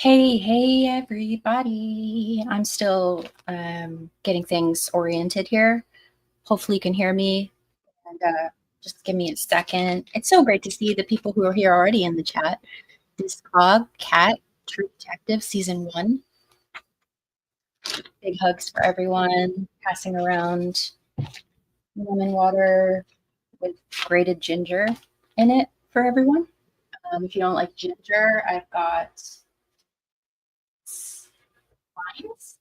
Hey, everybody. I'm still getting things oriented here. Hopefully, you can hear me. And just give me a second. It's so great to see the people who are here already in the chat. Discog, Cat, True Detective, Season 1. Big hugs for everyone. Passing around lemon water with grated ginger in it for everyone. If you don't like ginger, I've got limes.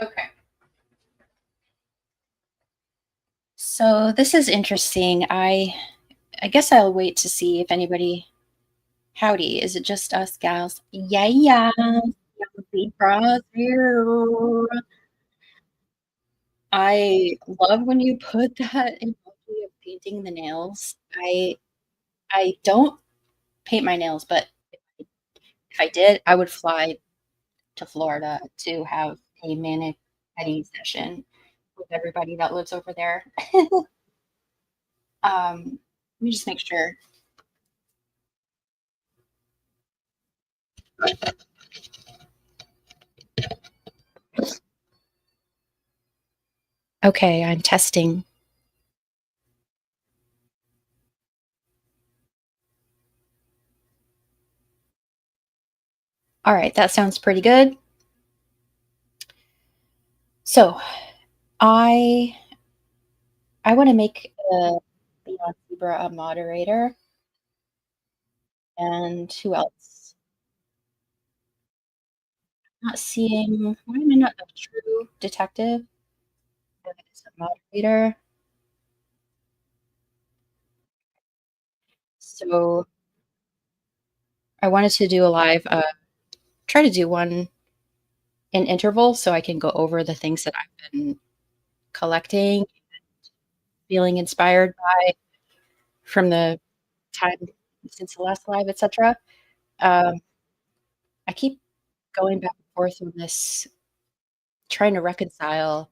Okay. So this is interesting. I guess I'll wait to see if anybody. Howdy, is it just us gals? Yeah, zebras here. I love when you put that emoji of painting the nails. I don't paint my nails, but if I did, I would fly to Florida to have a manic petty session with everybody that lives over there. Let me just make sure. Okay, I'm testing. All right, that sounds pretty good. So I I want to make Beyond Zebra a moderator, and who else? Not seeing. Why am I not a true detective? That is a moderator. So I wanted to do a live. Try to do one in intervals so I can go over the things that I've been collecting, feeling inspired by from the time since the last live, etc. Um, I keep going back and forth on this, trying to reconcile.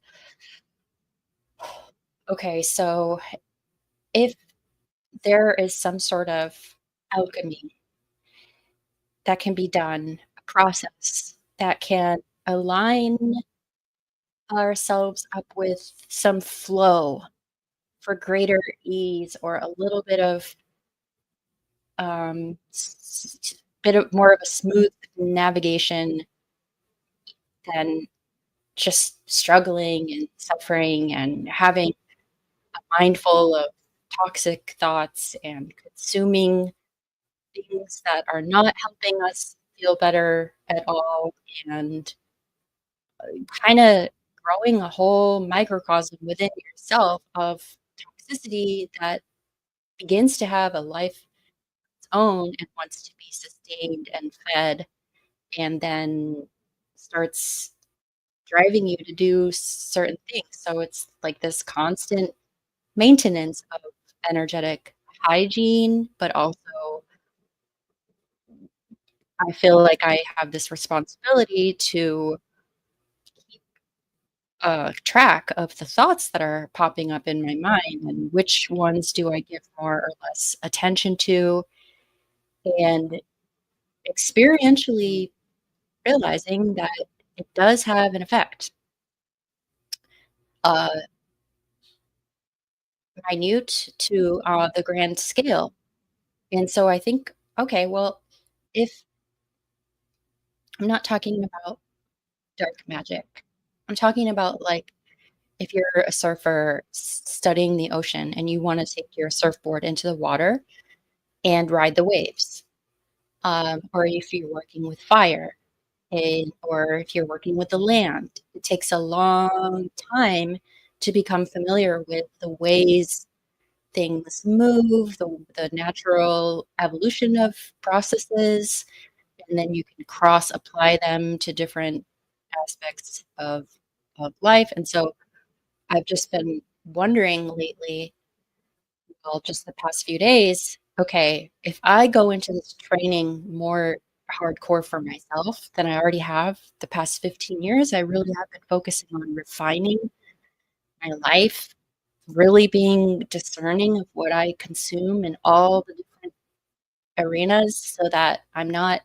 Okay, so if there is some sort of alchemy that can be done, a process that can align ourselves up with some flow for greater ease or a little bit of bit of more of a smooth navigation than just struggling and suffering and having a mind full of toxic thoughts and consuming things that are not helping us feel better at all, and kinda growing a whole microcosm within yourself of toxicity that begins to have a life of its own and wants to be sustained and fed, and then starts driving you to do certain things. So it's like this constant maintenance of energetic hygiene, but also I feel like I have this responsibility to keep track of the thoughts that are popping up in my mind and which ones do I give more or less attention to, and experientially realizing that it does have an effect, uh, minute to the grand scale. And so I think, okay, well, if I'm not talking about dark magic, I'm talking about like if you're a surfer studying the ocean and you want to take your surfboard into the water and ride the waves, or if you're working with fire, or if you're working with the land, it takes a long time to become familiar with the ways things move, the natural evolution of processes, and then you can cross apply them to different aspects of life. And so I've just been wondering lately, well, just the past few days, okay, if I go into this training more hardcore for myself than I already have the past 15 years, I really have been focusing on refining my life, really being discerning of what I consume in all the different arenas so that I'm not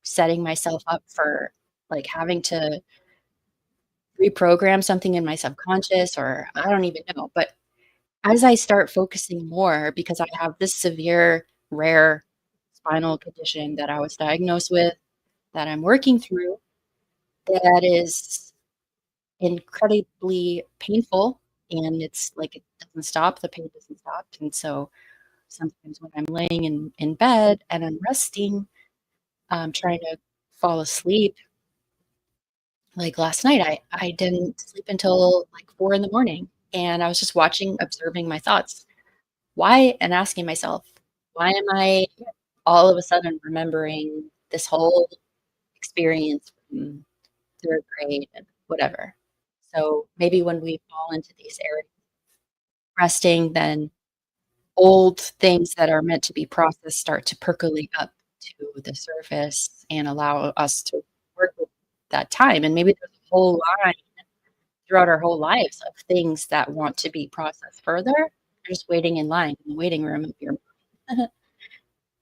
setting myself up for, like, having to reprogram something in my subconscious or I don't even know, but as I start focusing more because I have this severe, rare spinal condition that I was diagnosed with, that I'm working through, that is incredibly painful, and it's like it doesn't stop, the pain doesn't stop, and so sometimes when I'm laying in bed and I'm resting, trying to fall asleep, like last night, I didn't sleep until, like, 4 in the morning, and I was just watching, observing my thoughts. Why and asking myself, "Why am I all of a sudden remembering this whole experience from 3rd grade," and whatever. So, maybe when we fall into these areas resting, then old things that are meant to be processed start to percolate up to the surface and allow us to work with that time, and maybe there's a whole line throughout our whole lives of things that want to be processed further. They're just waiting in line in the waiting room of your mind.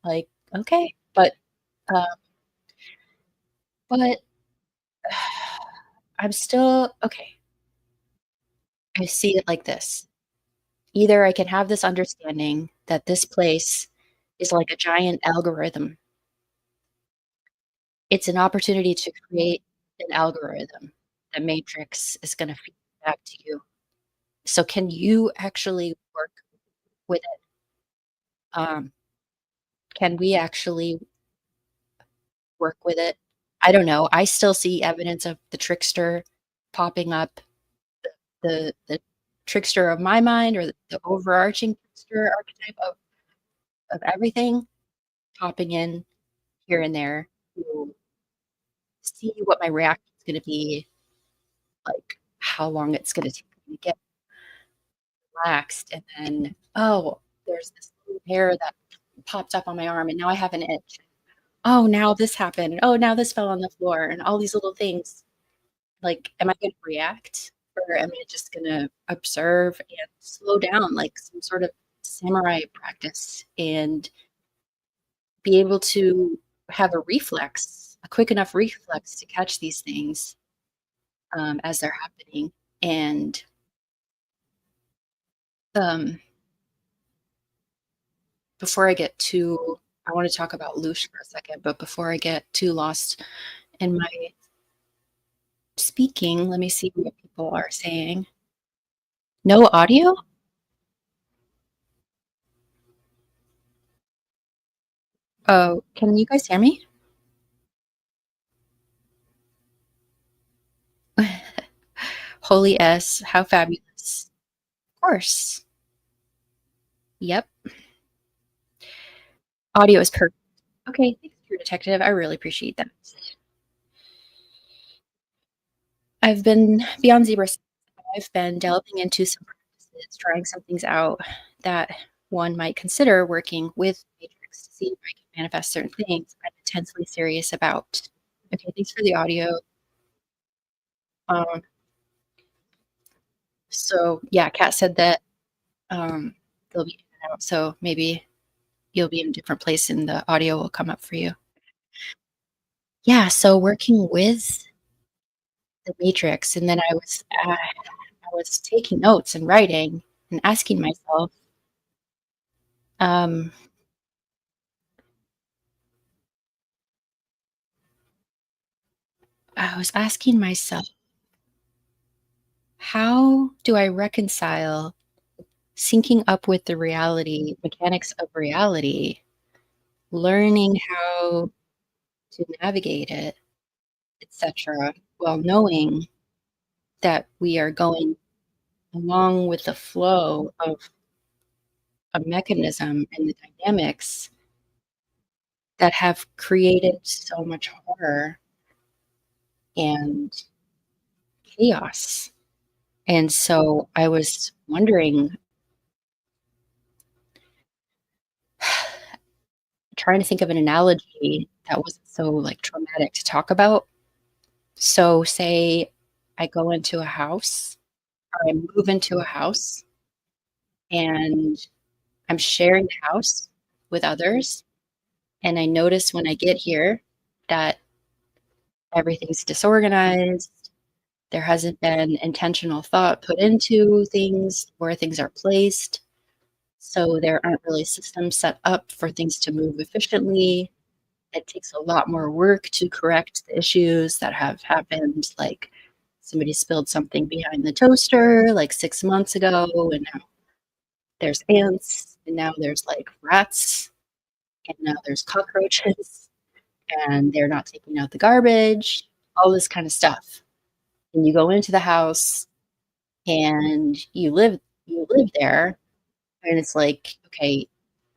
Like, okay, uh, but I'm still okay. I see it like this. Either I can have this understanding that this place is like a giant algorithm. It's an opportunity to create an algorithm. The matrix is gonna feed back to you. So can you actually work with it? Um, can we actually work with it? I don't know. I still see evidence of the trickster popping up, the trickster of my mind or the overarching trickster archetype of everything popping in here and there to see what my reaction is gonna be, like, how long it's gonna take me to get relaxed, and then, "Oh, there's this little hair that popped up on my arm, and now I have an itch. Oh, now this happened. Oh, now this fell on the floor," and all these little things. Like, am I gonna react, or am I just gonna observe and slow down like some sort of samurai practice and be able to have a reflex, a quick enough reflex to catch these things, as they're happening. And, um, before I get too I wanna talk about Lush for a second, but before I get too lost in my speaking, let me see what people are saying. No audio? Oh, can you guys hear me? Holy S, how fabulous. Of course. Yep. Audio is perfect. Okay, thanks, True Detective. I really appreciate that. I've been beyond zebra. I've been delving into some practices, trying some things out that one might consider working with Matrix to see if I can manifest certain things I'm intensely serious about. Okay, thanks for the audio. Um, so yeah, Kat said that they'll be in and out, so maybe you'll be in a different place and the audio will come up for you. Yeah, so working with the Matrix, and then I was taking notes and writing and asking myself, um, I was asking myself, how do I reconcile syncing up with the reality, mechanics of reality, learning how to navigate it, etc., while knowing that we are going along with the flow of a mechanism and the dynamics that have created so much horror and chaos. And so I was wondering, trying to think of an analogy that wasn't so, like, traumatic to talk about. So, say I go into a house or I move into a house and I'm sharing the house with others, and I notice when I get here that everything's disorganized. There hasn't been intentional thought put into things, where things are placed. So there aren't really systems set up for things to move efficiently. It takes a lot more work to correct the issues that have happened, like somebody spilled something behind the toaster like 6 months ago, and now there's ants, and now there's, like, rats, and now there's cockroaches, and they're not taking out the garbage, all this kinda stuff. And you go into the house and you live there, and it's like, okay,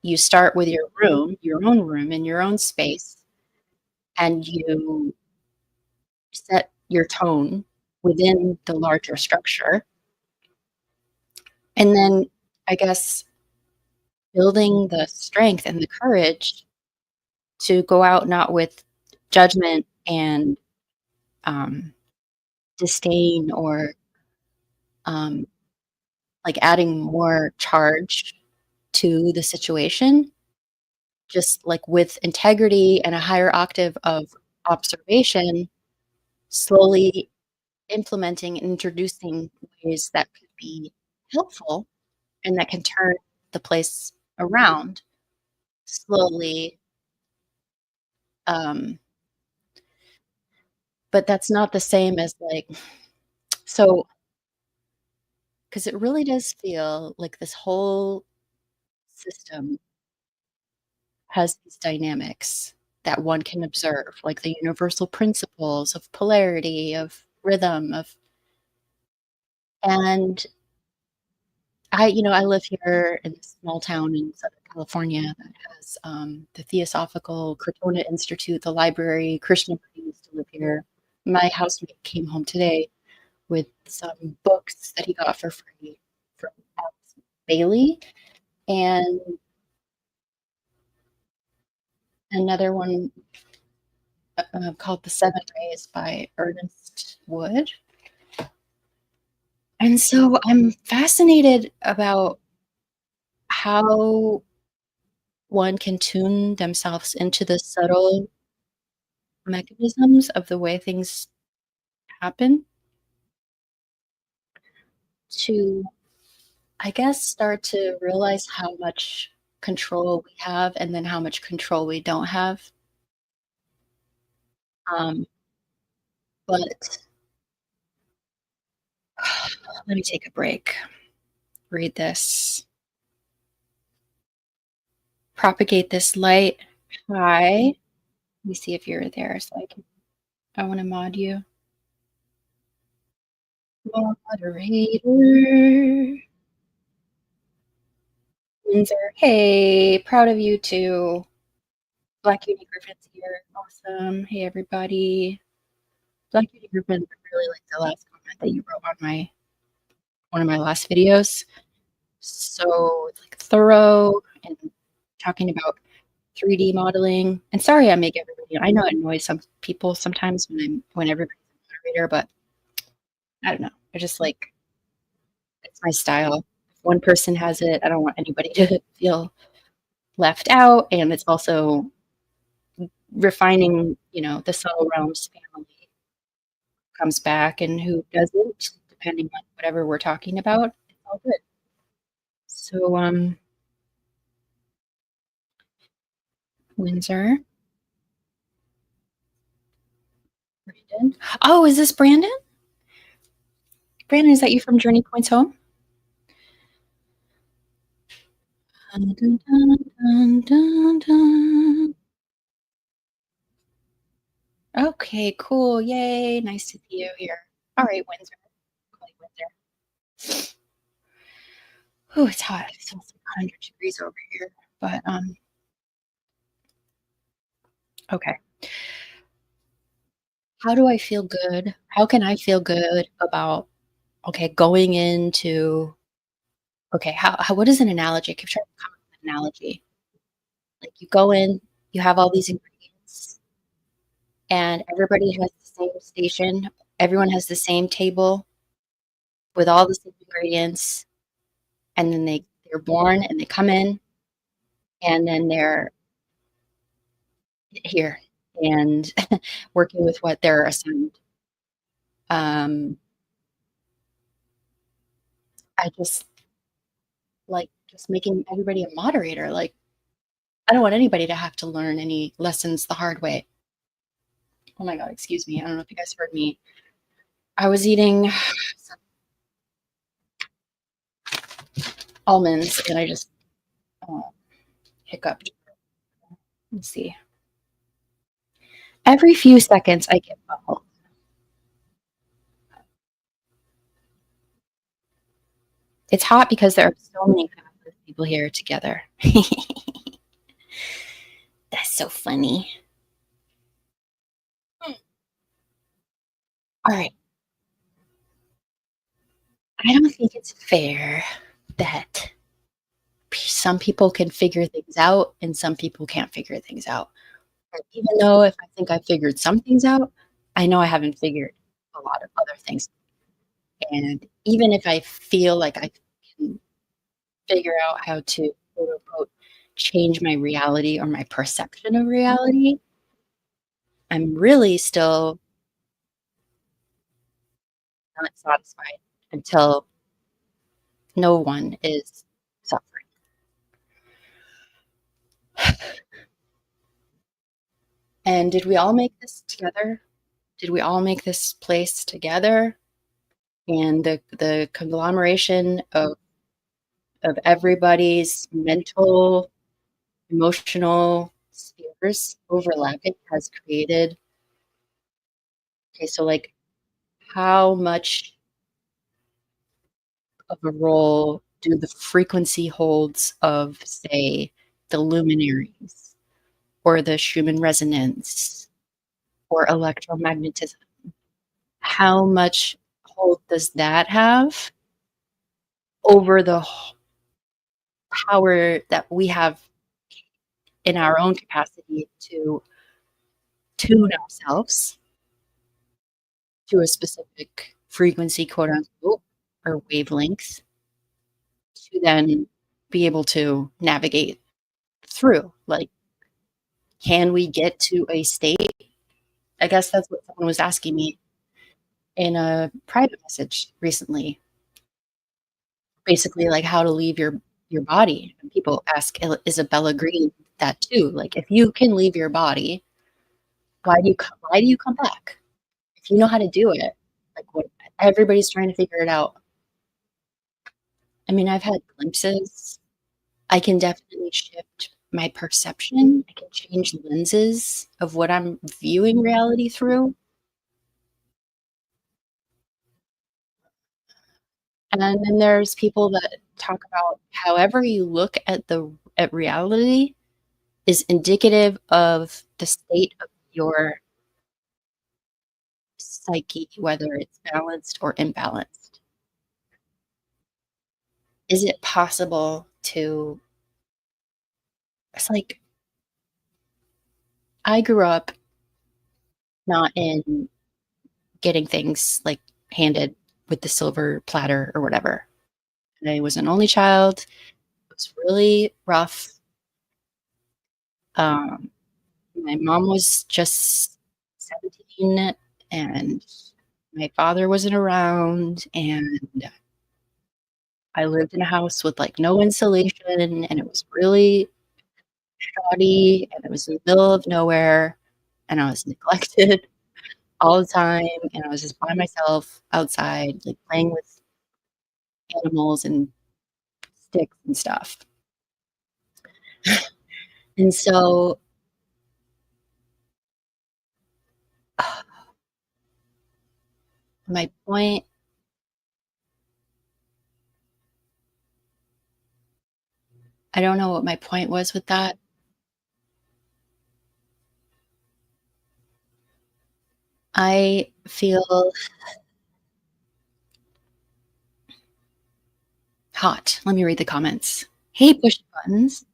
you start with your own room and your own space, and you set your tone within the larger structure. And then I guess building the strength and the courage to go out not with judgment and um, disdain or um, like adding more charge to the situation, just like with integrity and a higher octave of observation, slowly implementing and introducing ways that could be helpful and that can turn the place around slowly. Um, but that's not the same as like, so, because it really does feel like this whole system has these dynamics that one can observe, like the universal principles of polarity, of rhythm, of, and I live here in a small town in Southern California that has, the Theosophical Crotona Institute, the library. Krishnamurti used to live here. My housemate came home today with some books that he got for free from Alex Bailey, and another one, called The 7 Rays by Ernest Wood. And so I'm fascinated about how one can tune themselves into the subtle mechanisms of the way things happen to, I guess, start to realize how much control we have and then how much control we don't have. Um, but let me take a break. Read this. Propagate this light. Hi. Let me see if you're there so I want to mod you. Moderator. Windsor. Hey, proud of you too. Black Uni Griffin's here. Awesome. Hey, everybody. Black Uni Griffin, I really like the last comment that you wrote on my one of my last videos. So it's like thorough and talking about 3D modeling. And sorry I make everybody, I know it annoys some people sometimes when everybody's a moderator, but I don't know. I just like it's my style. If one person has it, I don't want anybody to feel left out. And it's also refining, the subtle realms family comes back and who doesn't, depending on whatever we're talking about. It's all good. So, Windsor, Brandon. Oh, is this Brandon? Brandon, is that you from Journey Points Home? Dun, dun, dun, dun, dun. Okay, cool. Yay. Nice to see you here. All right, Windsor. I'll call you Windsor. Oh, it's hot. It's almost like 100 degrees over here. But okay. How do I feel good? How can I feel good about okay, going into okay, how what is an analogy? I keep trying to come up with an analogy. Like you go in, you have all these ingredients, and everybody has the same station. Everyone has the same table, with all the same ingredients, and then they're born and they come in, and then they're here and working with what they're assigned. Um, I just like just making everybody a moderator. Like, I don't want anybody to have to learn any lessons the hard way. Oh my God, excuse me. I don't know if you guys heard me. I was eating some almonds and I just uh, hiccuped. Let's see. Every few seconds, I get bubble. It's hot because there are so many fabulous people here together. That's so funny. All right. I don't think it's fair that some people can figure things out and some people can't figure things out. And even though if I think I figured some things out, I know I haven't figured a lot of other things. And even if I feel like I can figure out how to quote unquote change my reality or my perception of reality, I'm really still not satisfied until no one is suffering. And did we all make this together? Did we all make this place together? And the conglomeration of everybody's mental, emotional spheres overlapping has created. Okay, so like how much of a role do the frequency holds of, say, the luminaries or the Schumann resonance or electromagnetism? How much hold does that have over the power that we have in our own capacity to tune ourselves to a specific frequency, quote unquote, or wavelength to then be able to navigate through? Like, can we get to a state? I guess that's what someone was asking me in a private message recently. Basically, like how to leave your body. And people ask Isabella Green that too. Like, if you can leave your body, why do you come back? If you know how to do it, like what everybody's trying to figure it out. I mean, I've had glimpses. I can definitely shift my perception. I can change lenses of what I'm viewing reality through. And then there's people that talk about however you look at reality is indicative of the state of your psyche, whether it's balanced or imbalanced. Is it possible to it's like I grew up not in getting things like handed with the silver platter or whatever. I was an only child. It was really rough. Um, my mom was just 17 and my father wasn't around and I lived in a house with like no insulation and it was really shoddy and it was in the middle of nowhere and I was neglected all the time and I was just by myself outside like playing with animals and sticks and stuff. And so my point I don't know what my point was with that. I feel hot. Let me read the comments. Hey, push buttons.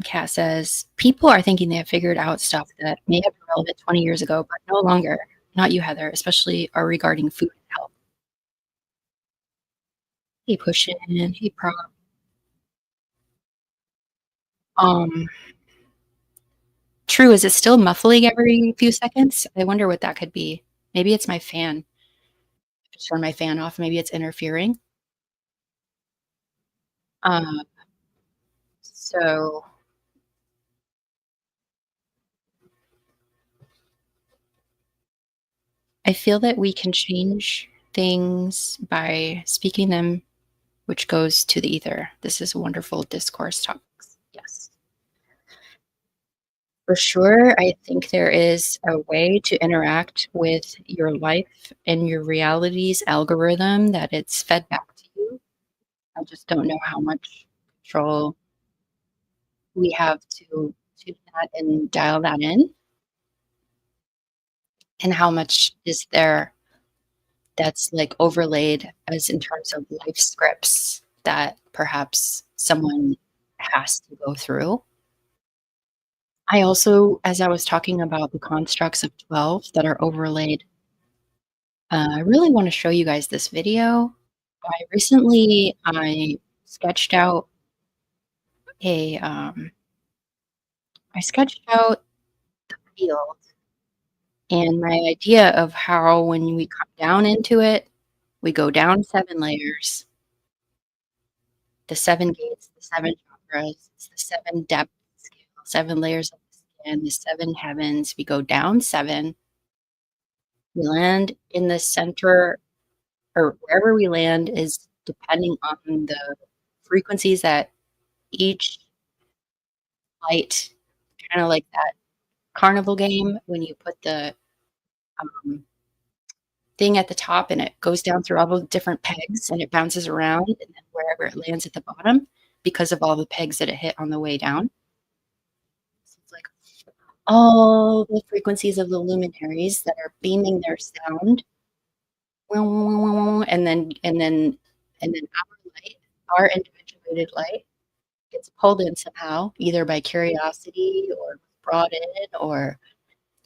Kat says, people are thinking they have figured out stuff that may have been relevant 20 years ago, but no longer. Not you, Heather, especially are regarding food and health. Hey, push in. Hey, prop. Um, True. Is it still muffling every few seconds? I wonder what that could be. Maybe it's my fan. Just turn my fan off. Maybe it's interfering. Uh, so I feel that we can change things by speaking them, which goes to the ether. This is a wonderful discourse topics. Yes. For sure, I think there is a way to interact with your life and your reality's algorithm that it's fed back to you. I just don't know how much control we have to tune that and dial that in, and how much is there that's like overlaid as in terms of life scripts that perhaps someone has to go through. I also, as I was talking about the constructs of 12 that are overlaid, I really want to show you guys this video. I sketched out a I sketched out the field and my idea of how when we come down into it, we go down 7 layers, the 7 gates, the 7 chakras, it's the 7 depth scale, 7 layers of the skin, the 7 heavens. We go down 7. We land in the center, or wherever we land is depending on the frequencies that each light, kind of like that carnival game when you put the um, thing at the top and it goes down through all the different pegs and it bounces around and then wherever it lands at the bottom because of all the pegs that it hit on the way down. So it's like all the frequencies of the luminaries that are beaming their sound, and then our light, our individuated light, gets pulled in somehow, either by curiosity or brought in or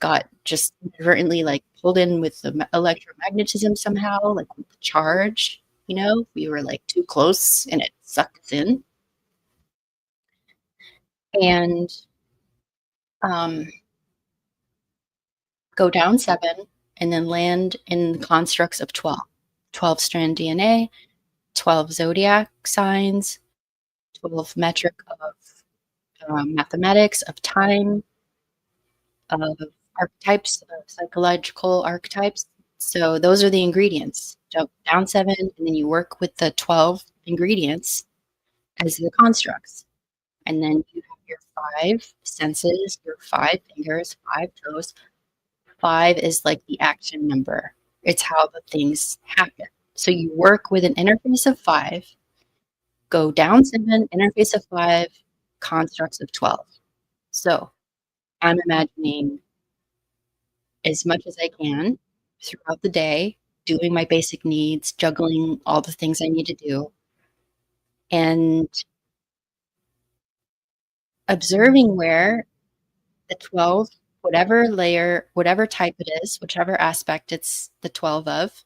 got just inadvertently like pulled in with the electromagnetism somehow, like with the charge. We were like too close and it sucked us in. And um, go down 7 and then land in the constructs of 12. 12 strand DNA, 12 zodiac signs, 12 metric of mathematics, of time, of archetypes, of psychological archetypes. So those are the ingredients. So down 7, and then you work with the 12 ingredients as the constructs. And then you have your 5 senses, your 5 fingers, 5 toes. 5 is like the action number. It's how the things happen. So you work with an interface of 5, go down 7, interface of 5, constructs of 12. So I'm imagining as much as I can throughout the day, doing my basic needs, juggling all the things I need to do, and observing where the 12, whatever layer, whatever type it is, whichever aspect it's the 12 of,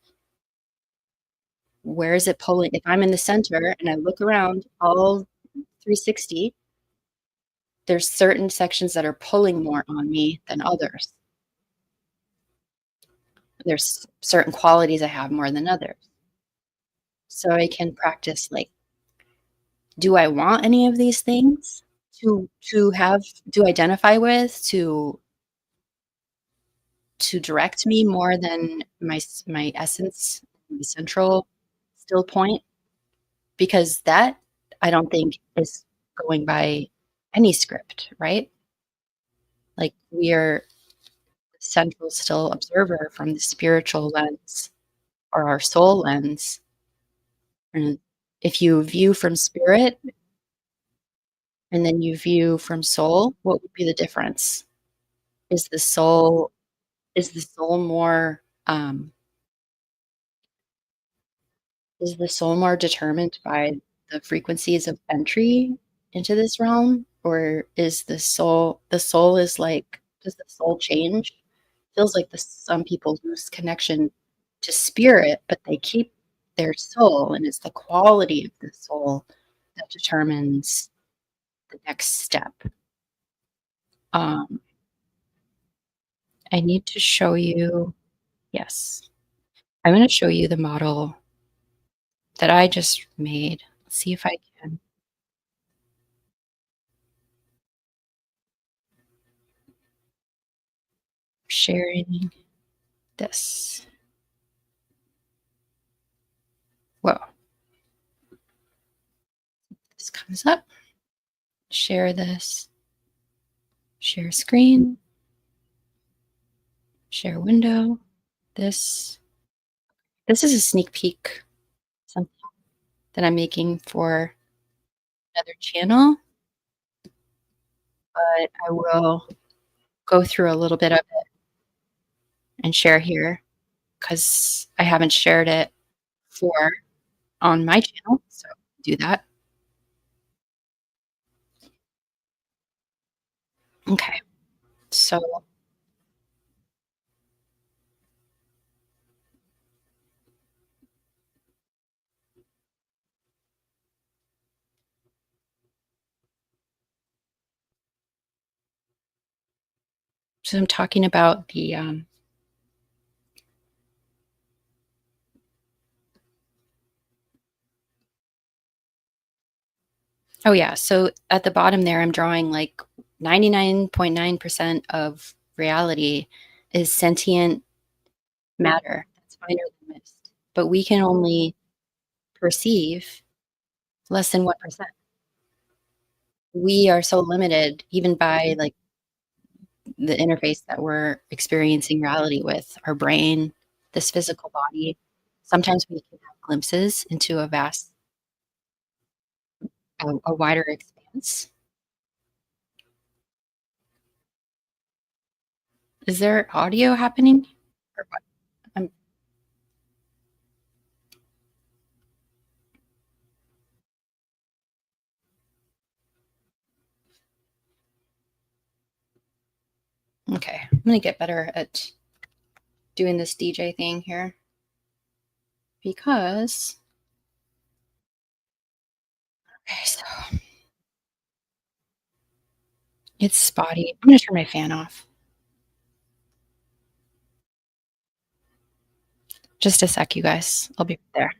where is it pulling? If I'm in the center and I look around all 360, there's certain sections that are pulling more on me than others. There's certain qualities I have more than others. So I can practice like, do I want any of these things to have to identify with to direct me more than my essence, the central still point? Because that I don't think is going by any script, right? Like we are the central still observer from the spiritual lens or our soul lens. And if you view from spirit and then you view from soul, what would be the difference? Is the soul is the soul more is the soul more determined by the frequencies of entry into this realm, or is the soul is like, does the soul change? Feels like some people lose connection to spirit, but they keep their soul, and it's the quality of the soul that determines the next step. Um, I need to show you yes. I'm gonna show you the model that I just made. Let's see if I can sharing this. Well, this comes up. Share this. Share screen. Share window. This this is a sneak peek, something that I'm making for another channel, but I will go through a little bit of it and share here because I haven't shared it before on my channel, so do that. Okay, so I'm talking about the, oh, yeah, so at the bottom there, I'm drawing, like, 99.9% of reality is sentient matter that's finer than mist, but we can only perceive less than 1%. We are so limited even by, like, the interface that we're experiencing reality with, our brain, this physical body. Sometimes we can have glimpses into a vast a wider expanse. Is there audio happening or what? I'm okay. I'm gonna get better at doing this DJ thing here because okay, so it's spotty. I'm gonna turn my fan off. Just a sec, you guys. I'll be right there.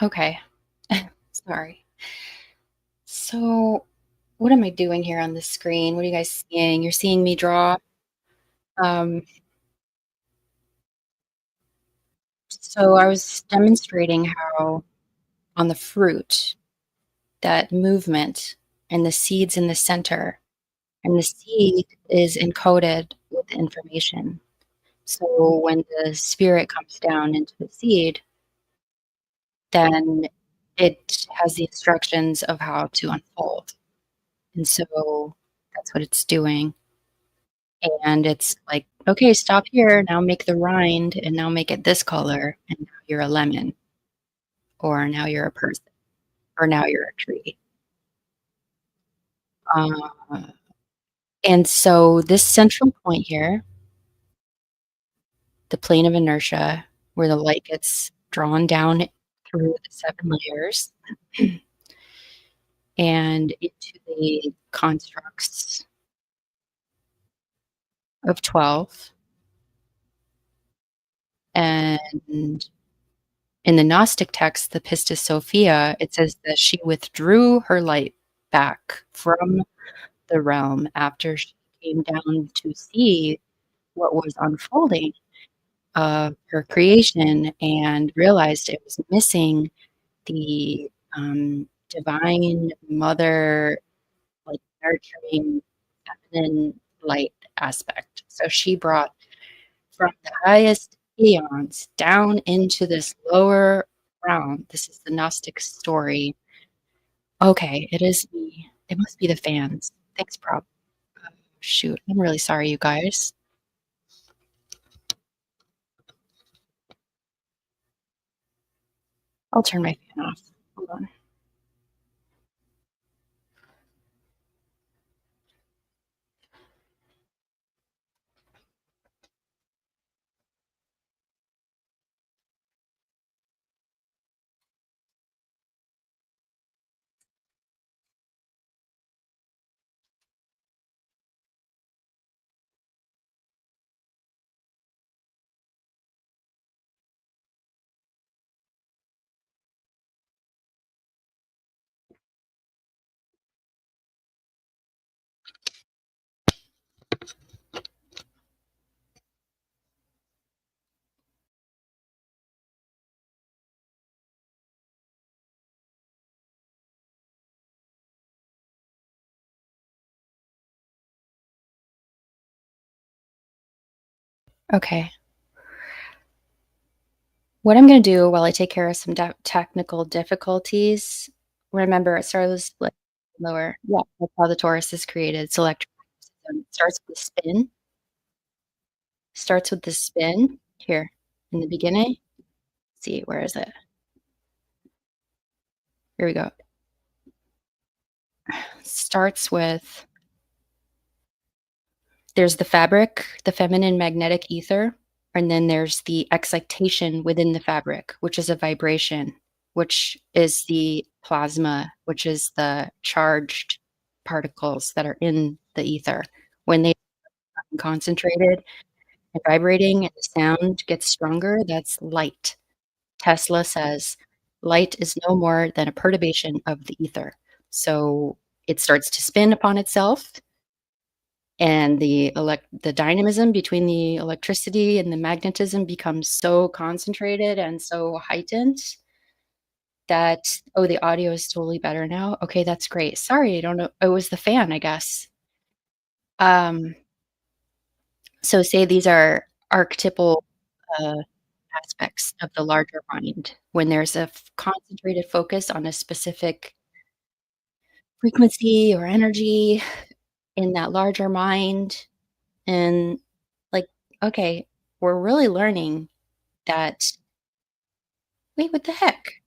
Okay. Sorry. So, what am I doing here on the screen? What are you guys seeing? You're seeing me draw. Um, so I was demonstrating how on the fruit, that movement and the seeds in the center, and the seed is encoded with information. So when the spirit comes down into the seed, then it has the instructions of how to unfold. And so that's what it's doing. And it's like, okay, stop here. Now make the rind and now make it this color. And now you're a lemon, or now you're a person, or now you're a tree. Uh, and so this central point here, the plane of inertia. where the light gets drawn down through the 7 layers and into the constructs of 12, and in the Gnostic text, the Pistis Sophia, it says that she withdrew her light back from the realm after she came down to see what was unfolding of her creation and realized it was missing the, divine mother, like, nurturing feminine light aspect. So she brought from the highest eons down into this lower realm. This is the Gnostic story. Okay, it is me. It must be the fans. Thanks, Prob. Shoot, I'm really sorry, you guys. I'll turn my fan off. Hold on. Okay. What I'm gonna do while I take care of some technical difficulties, remember it starts like lower. Yeah, that's how the torus is created. It's electric system. It starts with the spin here in the beginning. Let's see, where is it? Here we go. Starts with there's the fabric, the feminine magnetic ether, and then there's the excitation within the fabric, which is a vibration, which is the plasma, which is the charged particles that are in the ether. When they become concentrated and vibrating and the sound gets stronger, that's light. Tesla says light is no more than a perturbation of the ether. So it starts to spin upon itself, and the dynamism between the electricity and the magnetism becomes so concentrated and so heightened that oh, the audio is totally better now. Okay, that's great. Sorry, I don't know. It was the fan, I guess. Um, so say these are archetypal uh, aspects of the larger mind. When there's a concentrated focus on a specific frequency or energy in that larger mind, and like, okay, we're really learning that wait, what the heck?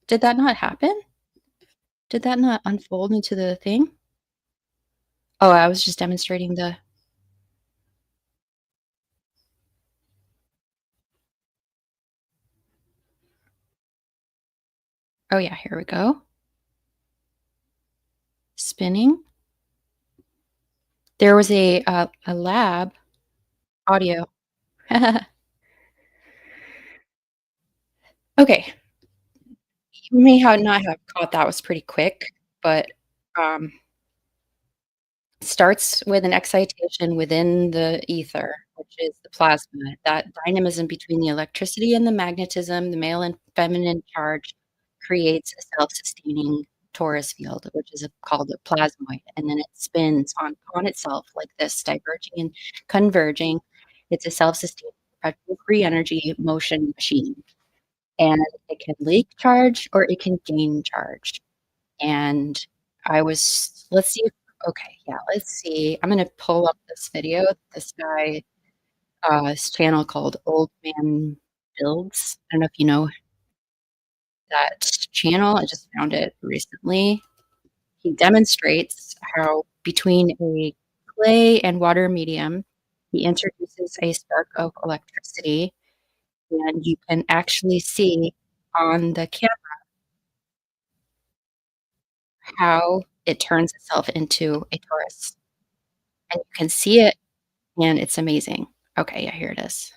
Did that not happen? Did that not unfold into the thing? Oh, I was just demonstrating the oh, yeah, here we go. Spinning. There was a lab audio. Okay, you may have not have caught that was pretty quick, but, um starts with an excitation within the ether, which is the plasma. That dynamism between the electricity and the magnetism, the male and feminine charge, creates a self-sustaining torus field, which is called a plasmoid, and then it spins on itself like this, diverging and converging. It's a self-sustaining perpetual free energy motion machine, and it can leak charge or it can gain charge. And I was let's see if okay, yeah, let's see. I'm gonna pull up this video. This guy, his channel called Old Man Builds. I don't know if you know that channel. I just found it recently. He demonstrates how between a clay and water medium, he introduces a spark of electricity, and you can actually see on the camera how it turns itself into a torus, and you can see it, and it's amazing. Okay, yeah, here it is.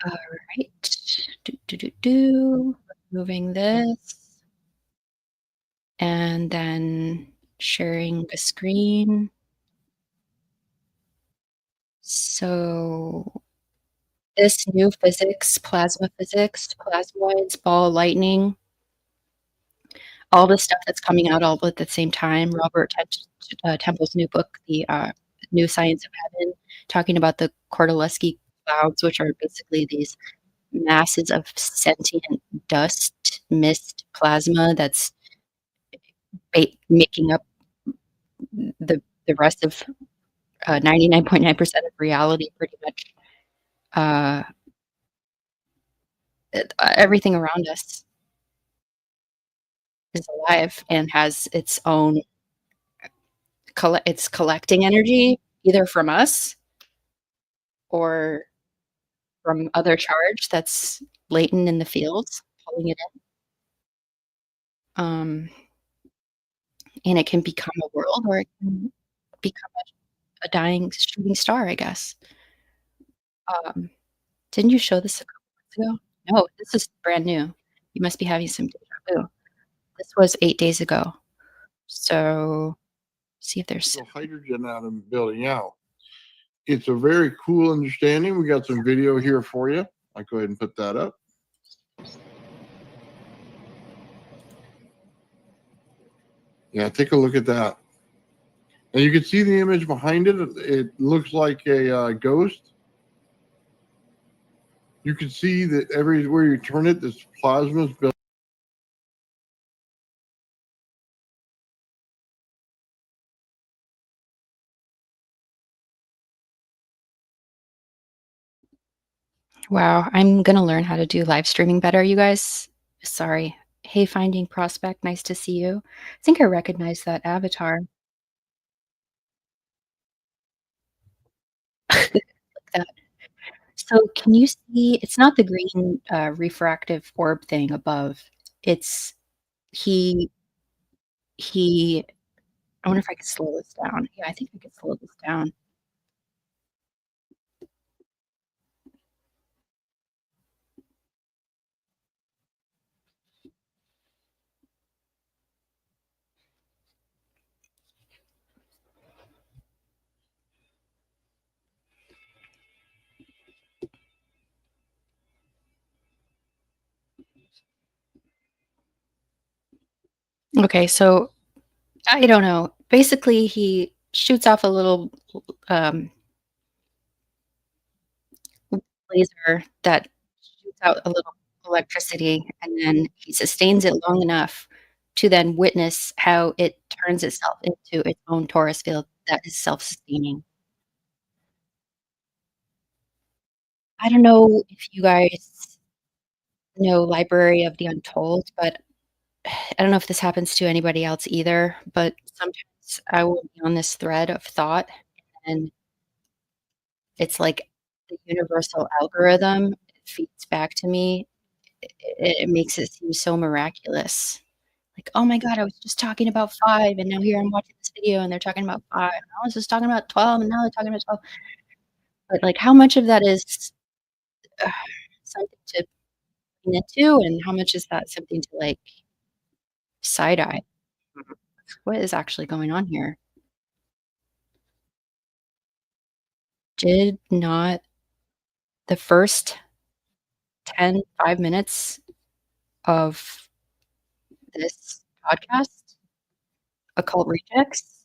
Alright. Do, do, do, do. Moving this, and then sharing the screen. So, this new physics, plasma physics, plasmoids, ball lightning, all the stuff that's coming out all at the same time. Temple's new book, The New Science of Heaven, talking about the Kordylewski clouds, which are basically these masses of sentient dust, mist, plasma that's making up the rest of 99.9% of reality, pretty much. Uh, Everything around us is alive and has its own it's collecting energy either from us or from other charge that's latent in the fields, pulling it in. And it can become a world or it can become a dying shooting star, I guess. Um, didn't you show this a couple months ago? No, this is brand new. You must be having some deja vu. This was 8 days ago. So, see if there's So hydrogen atom building out. It's a very cool understanding. We got some video here for you. I'll go ahead and put that up. Yeah, take a look at that. And you can see the image behind it. It looks like a ghost. You can see that everywhere you turn it, this plasma is built. Wow, I'm gonna learn how to do live streaming better, you guys. Sorry. Hey, Finding Prospect, nice to see you. I think I recognize that avatar. Like that. So can you see it's not the green, refractive orb thing above. It's he he I wonder if I could slow this down. Yeah, I think I could slow this down. Okay, so I don't know. Basically, he shoots off a little, um laser that shoots out a little electricity, and then he sustains it long enough to then witness how it turns itself into its own torus field that is self-sustaining. I don't know if you guys know Library of the Untold, but I don't know if this happens to anybody else either, but sometimes I will be on this thread of thought, and it's like the universal algorithm feeds back to me. It makes it seem so miraculous. Like, "Oh my god, I was just talking about 5, and now here I'm watching this video, and they're talking about 5, and I was just talking about 12, and now they're talking about 12." But, like, how much of that is, uh, something to lean into, and how much is that something to, like, side eye? What is actually going on here? Did not the first 5 minutes of this podcast, Occult Rejects,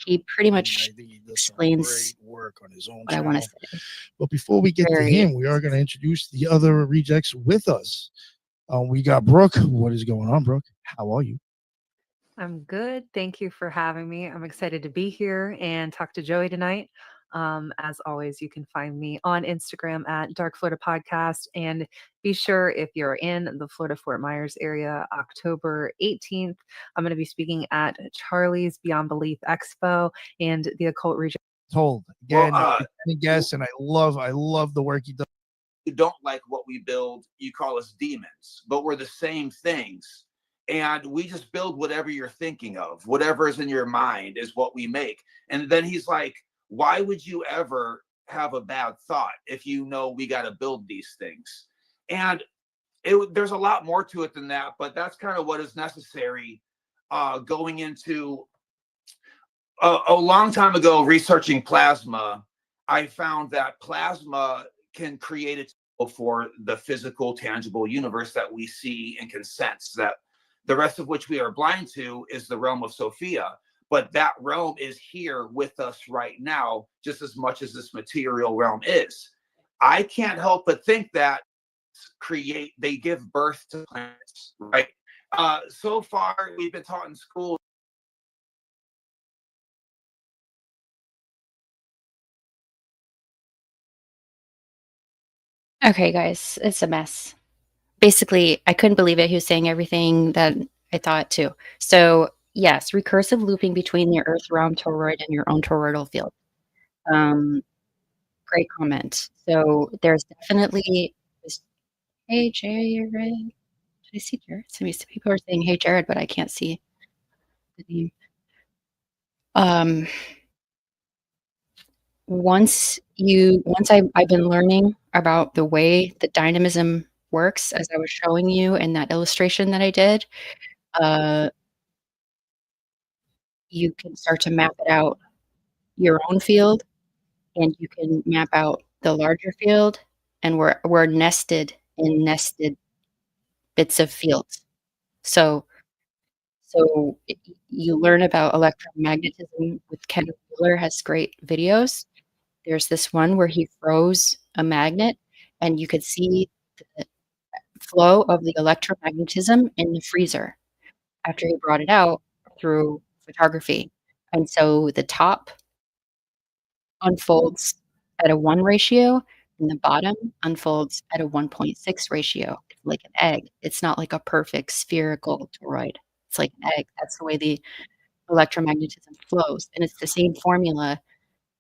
he pretty much I think he does some explains great work on his own what I wanna channel. say. But before we get to Very him, we are going to introduce the other rejects with us. We got Brooke. What is going on, Brooke? How are you? I'm good. Thank you for having me. I'm excited to be here and talk to Joey tonight. As always, you can find me on Instagram at Dark Florida Podcast. And be sure if you're in the Florida Fort Myers area, October 18th, I'm going to be speaking at Charlie's Beyond Belief Expo and the Occult Region. told. Well, Again, any guess, and I love the work he does. you don't like what we build, you call us demons, but we're the same things. And we just build whatever you're thinking of, whatever is in your mind is what we make. And then he's like, why would you ever have a bad thought if you know we got to build these things? And there's a lot more to it than that, but that's kind of what is necessary going into a long time ago researching plasma. I found that plasma can create a for the physical, tangible universe that we see and can sense, that the rest of which we are blind to is the realm of Sophia. But that realm is here with us right now, just as much as this material realm is. I can't help but think that they give birth to planets, right? So far, we've been taught in school. Okay, guys, it's a mess. Basically, I couldn't believe it. He was saying everything that I thought too. So, yes, recursive looping between your Earth realm toroid and your own toroidal field. Um, Great comment. So there's definitely this. Hey, Jared. Did I see Jared? Some people are saying, "Hey, Jared," but I can't see the name. Um, I've been learning about the way that dynamism works, as I was showing you in that illustration that I did, uh, you can start to map it out your own field, and you can map out the larger field, and we're nested in nested bits of fields. So you learn about electromagnetism with Ken Wheeler has great videos. There's this one where he froze a magnet, and you could see the flow of the electromagnetism in the freezer after he brought it out through photography. And so the top unfolds at a 1 ratio, and the bottom unfolds at a 1.6 ratio. It's like an egg. It's not like a perfect spherical toroid. It's like an egg. That's the way the electromagnetism flows, and it's the same formula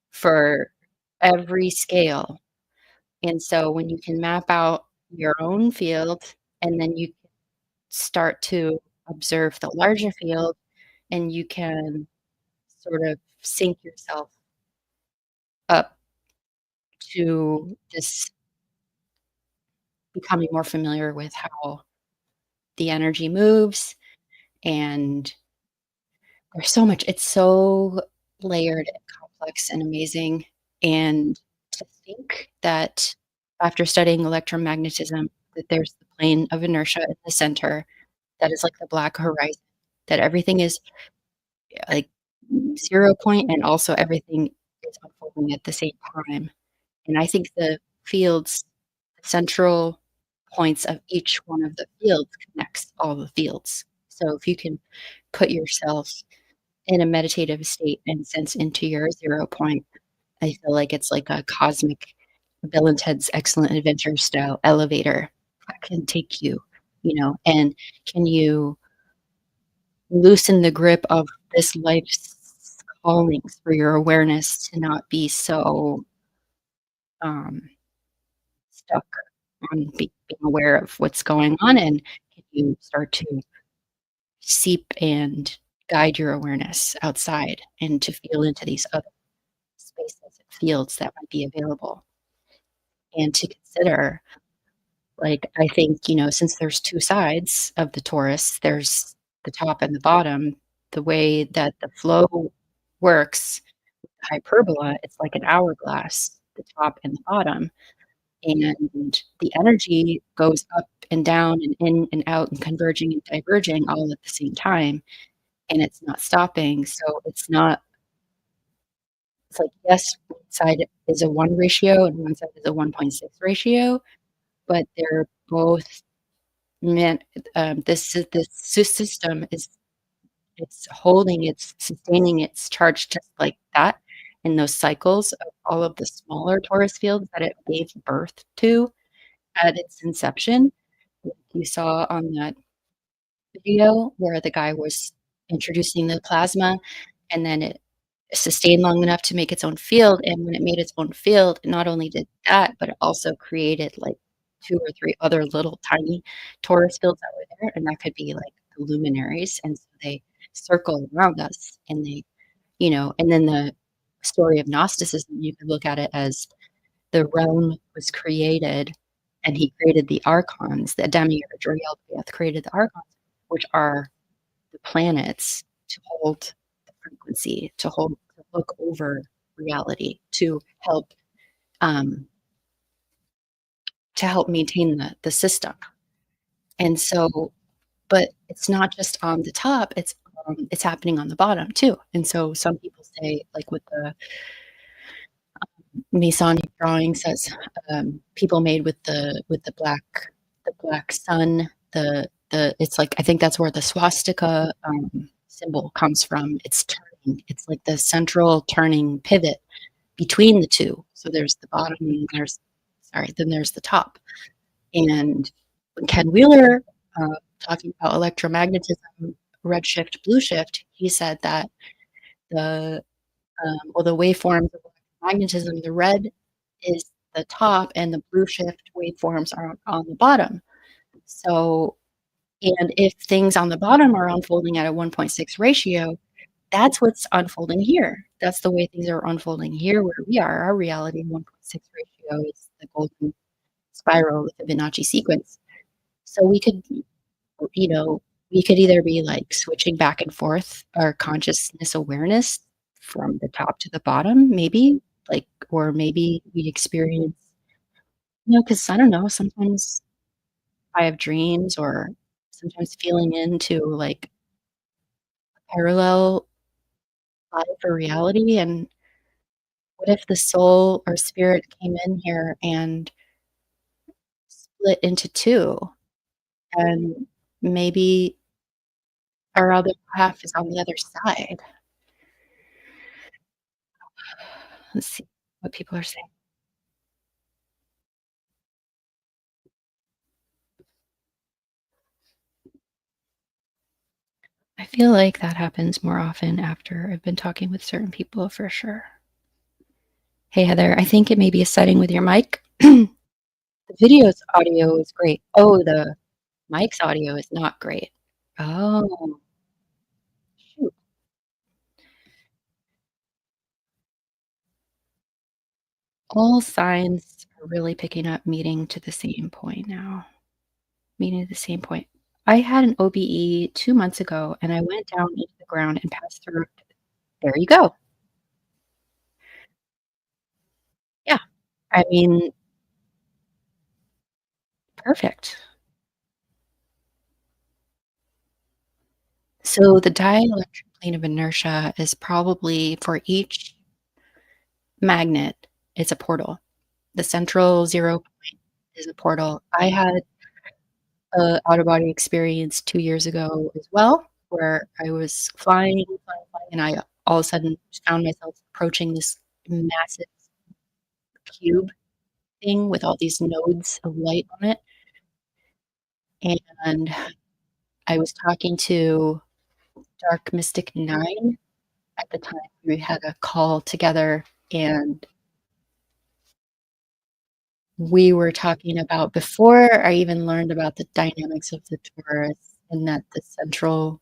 for every scale. And so when you can map out your own field, and then you start to observe the larger field, and you can sort of sync yourself up to this becoming more familiar with how the energy moves. And there's so much, it's so layered and complex and amazing. And to think that after studying electromagnetism, that there's the plane of inertia in the center that is like the black horizon, that everything is like 0 point, and also everything is unfolding at the same time. And I think the fields, central points of each one of the fields connects all the fields. So if you can put yourself in a meditative state and sense into your 0 point, I feel like it's like a cosmic Bill and Ted's Excellent Adventure style elevator that can take you, and can you loosen the grip of this life's callings for your awareness to not be so um, stuck on being aware of what's going on, and can you start to seep and guide your awareness outside and to feel into these other spaces and fields that might be available, and to consider, like, I think, since there's two sides of the torus, there's the top and the bottom. The way that the flow works, hyperbola, it's like an hourglass, the top and the bottom, and the energy goes up and down and in and out and converging and diverging all at the same time, and it's not stopping. So it's like, yes, one side is a 1 ratio and one side is a 1.6 ratio, but they're both meant, this system is, it's holding, it's sustaining its charge just like that in those cycles of all of the smaller torus fields that it gave birth to at its inception. You saw on that video where the guy was introducing the plasma, and then sustain long enough to make its own field, and when it made its own field, it not only did that, but it also created, like, 2 or 3 other little tiny torus fields that were there, and that could be, like, the luminaries, and so they circle around us, and they and then the story of Gnosticism, you could look at it as the realm was created, and he created the archons, the demiurge or Yaldabaoth created the archons, which are the planets to hold the frequency, to look over reality, um, to help maintain the system. And so, but it's not just on the top; it's happening on the bottom too. And so, some people say, like with the Masonic drawing says people made with the black sun. The it's like I think that's where the swastika symbol comes from. It's turning. It's like the central turning pivot between the two. So there's the bottom and then there's the top. And when Ken Wheeler talking about electromagnetism, redshift, blue shift, he said that the the waveforms of magnetism, the red is the top and the blue shift waveforms are on the bottom. So, and if things on the bottom are unfolding at a 1.6 ratio, that's what's unfolding here. That's the way things are unfolding here where we are. Our reality 1.6 ratio is the golden spiral with the Fibonacci sequence. So you know, we could either be like switching back and forth our consciousness awareness from the top to the bottom, maybe, like, or maybe we experience, because I don't know, sometimes I have dreams or sometimes feeling into like parallel life or reality. And what if the soul or spirit came in here and split into two? And maybe our other half is on the other side. Let's see what people are saying. I feel like that happens more often after I've been talking with certain people for sure. Hey, Heather, I think it may be a setting with your mic. The video's audio is great. Oh, the mic's audio is not great. Oh, shoot. All signs are really picking up meeting to the same point now. Meeting to the same point. I had an OBE 2 months ago, and I went down into the ground and passed through it. There you go. Yeah. I mean, perfect. So the dielectric plane of inertia is probably for each magnet, it's a portal. The central 0 point is a portal. I had a out of body experience 2 years ago as well, where I was flying, and I all of a sudden found myself approaching this massive cube thing with all these nodes of light on it, and I was talking to Dark Mystic 9 at the time. We had a call together, and we were talking about before I even learned about the dynamics of the torus and that the central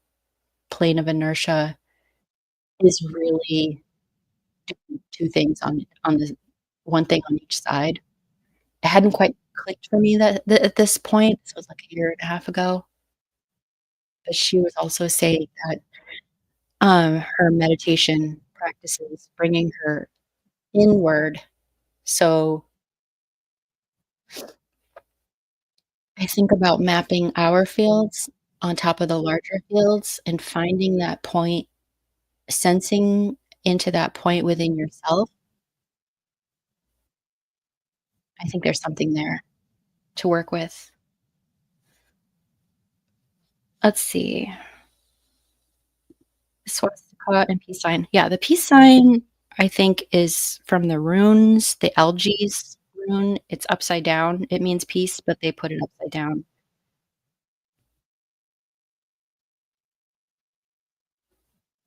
plane of inertia is really doing 2 things on the one thing on each side. It hadn't quite clicked for me that at this point, this was like a year and a half ago, but she was also saying that, her meditation practices bringing her inward. So I think about mapping our fields on top of the larger fields and finding that point, sensing into that point within yourself. I think there's something there to work with. Let's see. Swastika and peace sign. Yeah, the peace sign, I think, is from the runes, the algae's rune. It's upside down. It means peace, but they put it upside down.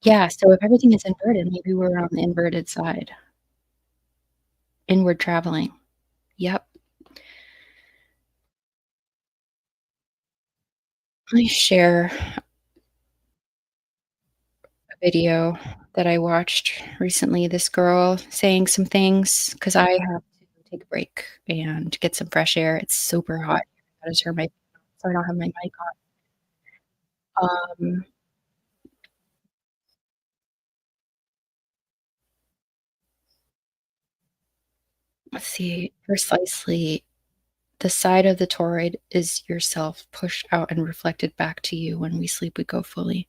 Yeah, so if everything is inverted, maybe we're on the inverted side. Inward traveling. Yep. Let me share a video that I watched recently. This girl saying some things because I have to take a break and get some fresh air. It's super hot. I gotta turn my so I don't have my mic on. Let's see. Precisely, the side of the toroid is yourself pushed out and reflected back to you. When we sleep, we go fully.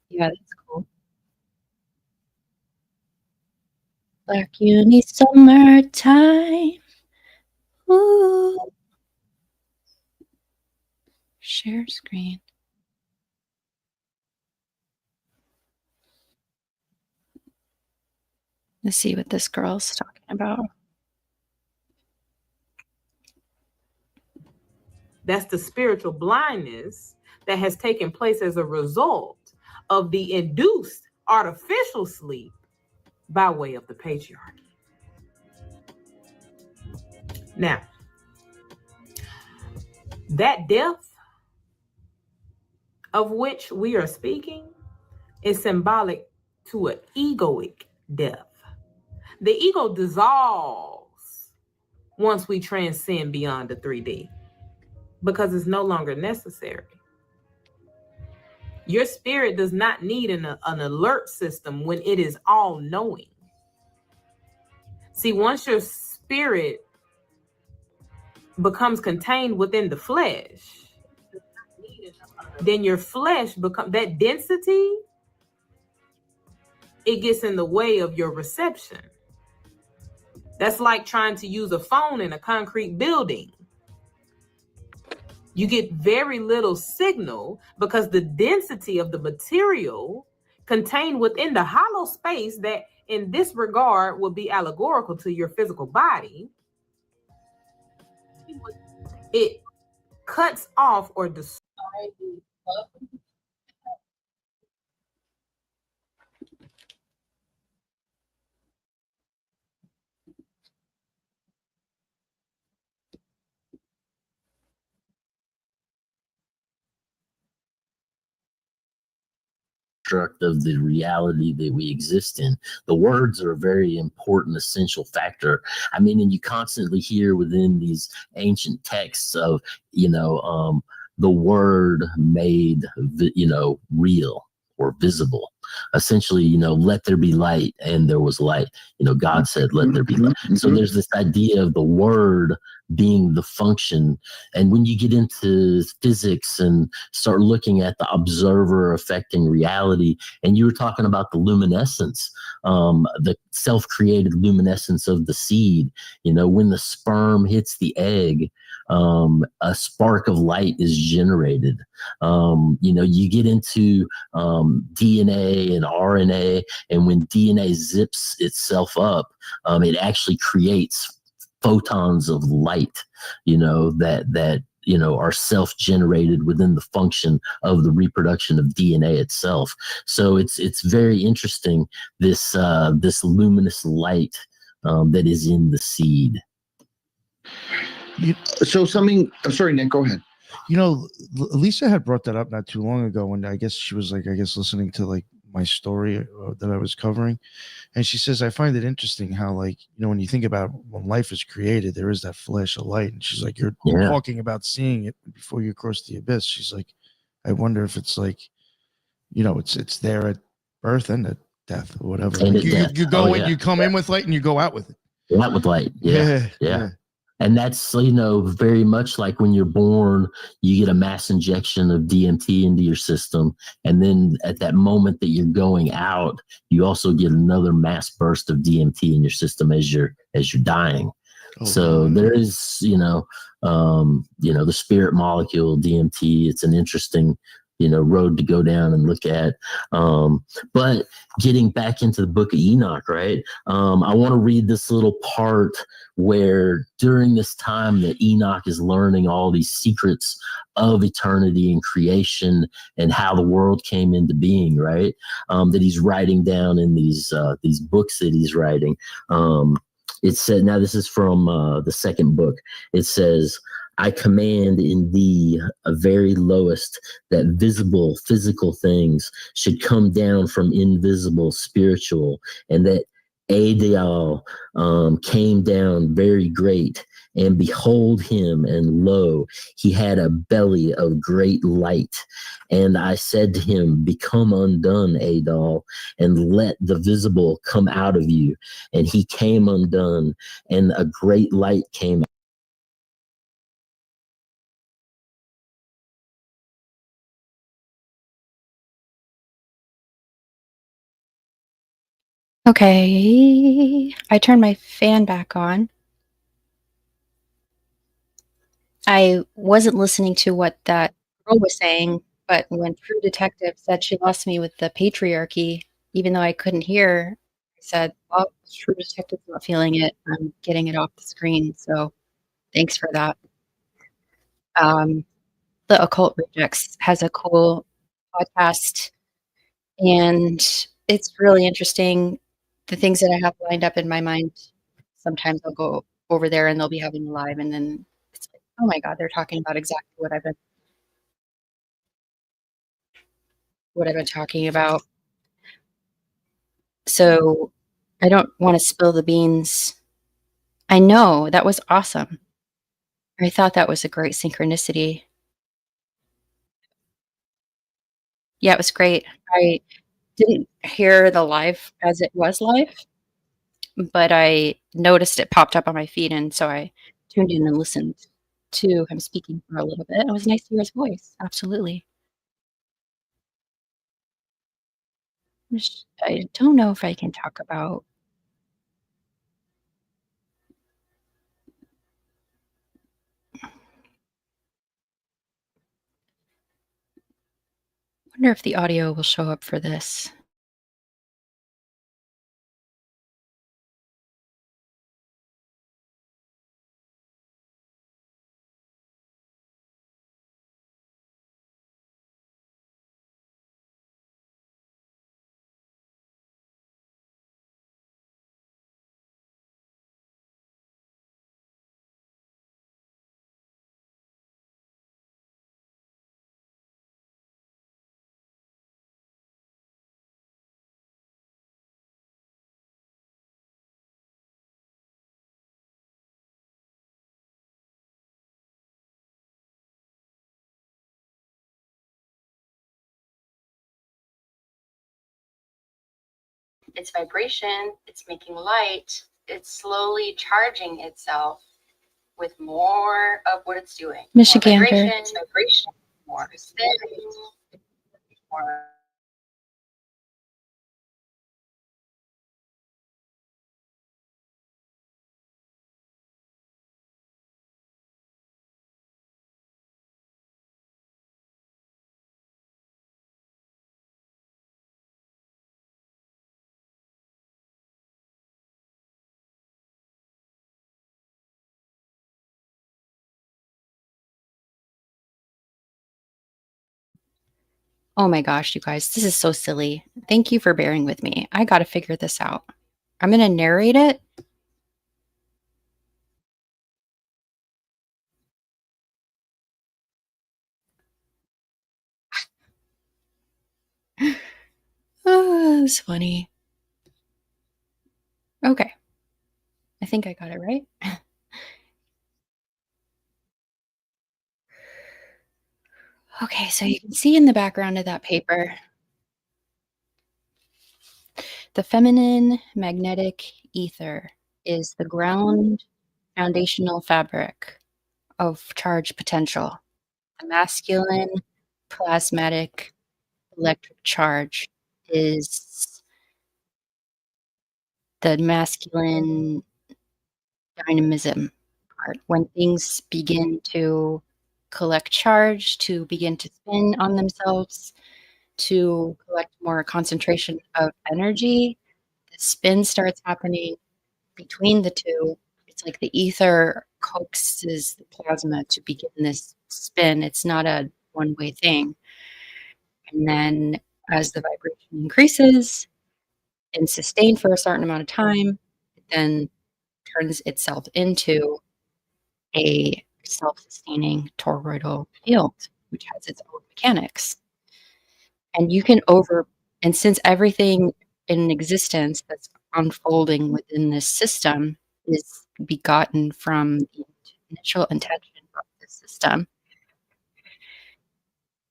Yeah, that's cool. Black uni summertime. Ooh. Share screen. Let's see what this girl's talking about. That's the spiritual blindness that has taken place as a result of the induced artificial sleep by way of the patriarchy. Now, that death of which we are speaking is symbolic to an egoic death. The ego dissolves once we transcend beyond the 3D because it's no longer necessary. Your spirit does not need an alert system when it is all knowing. See, once your spirit becomes contained within the flesh, then your flesh becomes that density, it gets in the way of your reception. That's like trying to use a phone in a concrete building. You get very little signal because the density of the material contained within the hollow space that in this regard would be allegorical to your physical body, it cuts off or destroys. Of the reality that we exist in. The words are a very important, essential factor. I mean, and you constantly hear within these ancient texts of, the word made, real or visible. Essentially, let there be light, and there was light. God said, let there be light. So there's this idea of the word being the function. And when you get into physics and start looking at the observer affecting reality, and you were talking about the luminescence, the self-created luminescence of the seed, when the sperm hits the egg, a spark of light is generated. You get into DNA and RNA, and when DNA zips itself up, it actually creates photons of light, that are self-generated within the function of the reproduction of DNA itself. So it's very interesting, this luminous light that is in the seed. So something, I'm sorry, Nick, go ahead. Lisa had brought that up not too long ago, and I guess she was listening to my story that I was covering, and she says, I find it interesting how when you think about when life is created, there is that flash of light, and she's like, you're talking about seeing it before you cross the abyss. She's like, I wonder if it's it's there at birth and at death or whatever. You go in, you come in with light, and you go out with it. Out with light, yeah. And that's, very much like when you're born, you get a mass injection of DMT into your system. And then at that moment that you're going out, you also get another mass burst of DMT in your system as you're dying. Oh, so there is, the spirit molecule, DMT. It's an interesting road to go down and look at. But getting back into the book of Enoch, right? I want to read this little part where during this time that Enoch is learning all these secrets of eternity and creation and how the world came into being, right? That he's writing down in these books that he's writing. It said, now this is from the second book. It says, I command in thee a very lowest that visible physical things should come down from invisible spiritual, and that Adial came down very great, and behold him, and lo, he had a belly of great light. And I said to him, become undone, Adal, and let the visible come out of you. And he came undone, and a great light came. Okay, I turned my fan back on. I wasn't listening to what that girl was saying, but when True Detective said she lost me with the patriarchy, even though I couldn't hear, I said, "Well, True Detective's not feeling it. I'm getting it off the screen." So thanks for that. The Occult Rejects has a cool podcast, and it's really interesting. The things that I have lined up in my mind, sometimes I'll go over there and they'll be having a live, and then it's like, oh my God, they're talking about exactly what I've been talking about. So I don't want to spill the beans. I know that was awesome. I thought that was a great synchronicity. Yeah, it was great. I didn't hear the live as it was live, but I noticed it popped up on my feed, and so I tuned in and listened to him speaking for a little bit. It was nice to hear his voice. Absolutely. I don't know if I can talk about. Wonder if the audio will show up for this. It's vibration, it's making light, it's slowly charging itself with more of what it's doing. Michigander. More vibration, more spinning, more. Oh my gosh, you guys, this is so silly. Thank you for bearing with me. I got to figure this out. I'm going to narrate it. Oh, it's funny. Okay. I think I got it right. Okay, so you can see in the background of that paper, the feminine magnetic ether is the ground foundational fabric of charge potential. The masculine plasmatic electric charge is the masculine dynamism part. When things begin to collect charge, to begin to spin on themselves, to collect more concentration of energy. The spin starts happening between the two. It's like the ether coaxes the plasma to begin this spin. It's not a one-way thing. And then as the vibration increases and sustained for a certain amount of time, it then turns itself into a self-sustaining toroidal field, which has its own mechanics. And you can and since everything in existence that's unfolding within this system is begotten from the initial intention of the system,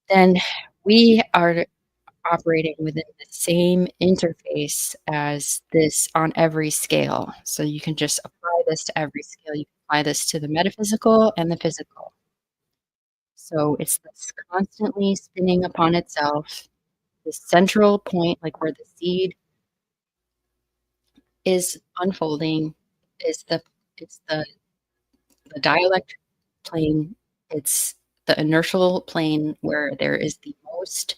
then we are operating within the same interface as this on every scale. So you can just apply this to every scale. You can apply this to the metaphysical and the physical. So it's this constantly spinning upon itself. The central point, like where the seed is unfolding, is the dialectric plane. It's the inertial plane where there is the most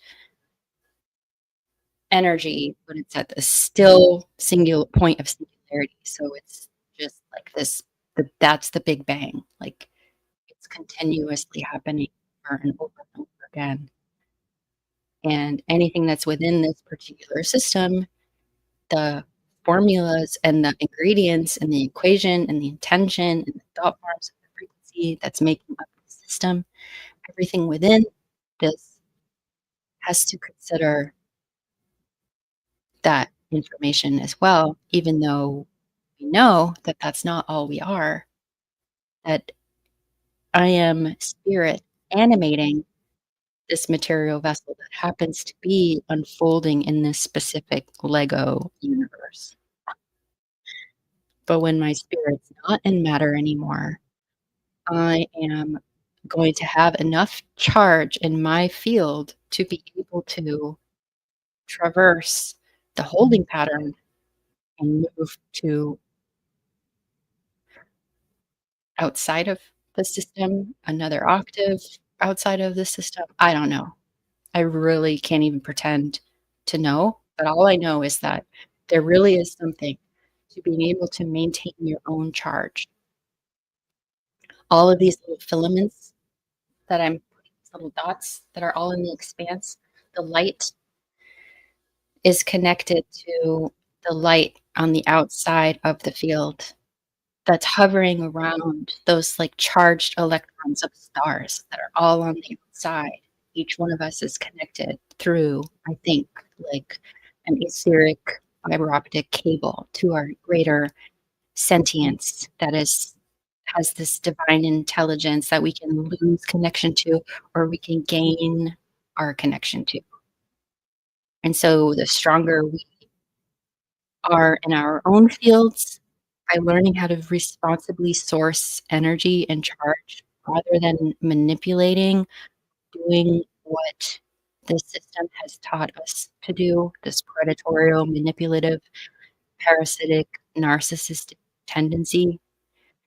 energy, but it's at the still singular point of singularity. So it's just like this. That's the Big Bang. Like it's continuously happening over and over and over again. And anything that's within this particular system, the formulas and the ingredients and the equation and the intention and the thought forms and the frequency that's making up the system, everything within this has to consider that information as well, even though we know that that's not all we are, that I am spirit animating this material vessel that happens to be unfolding in this specific Lego universe. But when my spirit's not in matter anymore, I am going to have enough charge in my field to be able to traverse the holding pattern and move to outside of the system, another octave outside of the system. I don't know. I really can't even pretend to know, but all I know is that there really is something to being able to maintain your own charge. All of these little filaments that I'm putting, these little dots that are all in the expanse, the light is connected to the light on the outside of the field that's hovering around those like charged electrons of stars that are all on the outside. Each one of us is connected through, I think, like an etheric fiber optic cable to our greater sentience that has this divine intelligence that we can lose connection to or we can gain our connection to. And so the stronger we are in our own fields by learning how to responsibly source energy and charge rather than manipulating, doing what the system has taught us to do, this predatorial, manipulative, parasitic, narcissistic tendency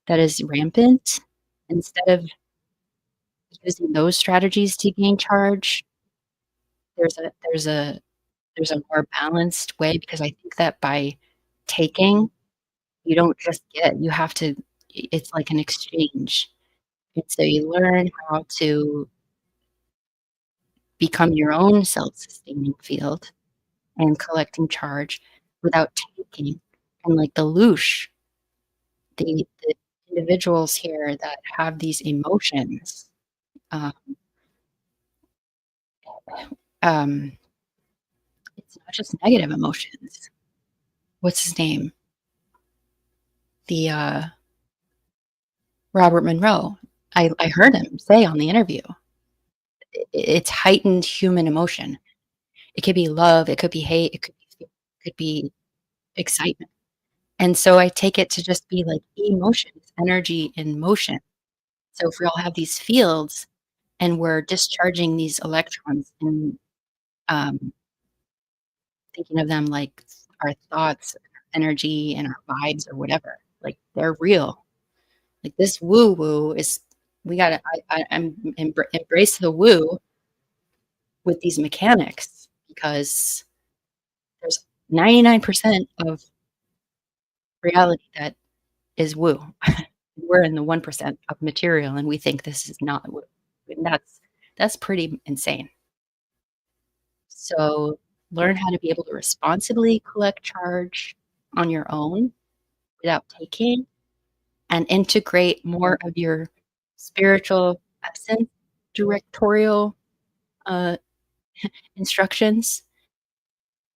that is rampant. Instead of using those strategies to gain charge, there's a there's a there's a more balanced way because I think that by taking, you don't just get, you have to, it's like an exchange. And so you learn how to become your own self-sustaining field and collecting charge without taking. And like the loosh, the individuals here that have these emotions, um, um, it's not just negative emotions. What's his name? The Robert Monroe. I heard him say on the interview, it's heightened human emotion. It could be love, it could be hate, it could be excitement. And so I take it to just be like emotions, energy in motion. So if we all have these fields and we're discharging these electrons and um, thinking of them like our thoughts, energy, and our vibes or whatever, like they're real. Like this woo woo is we gotta embrace the woo with these mechanics, because there's 99% of reality that is woo. We're in the 1% of material, and we think this is not woo. And that's pretty insane. So learn how to be able to responsibly collect charge on your own without taking, and integrate more of your spiritual essence directorial uh, instructions,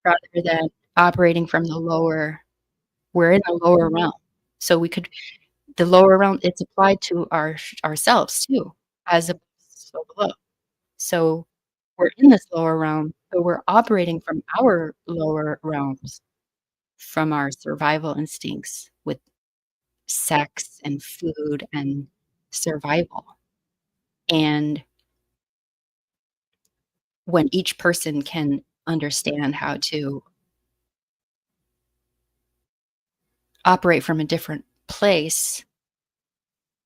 rather than operating from the lower. We're in the lower realm. So the lower realm, it's applied to ourselves too, as a so below. So we're in this lower realm, but we're operating from our lower realms, from our survival instincts with sex and food and survival. And when each person can understand how to operate from a different place,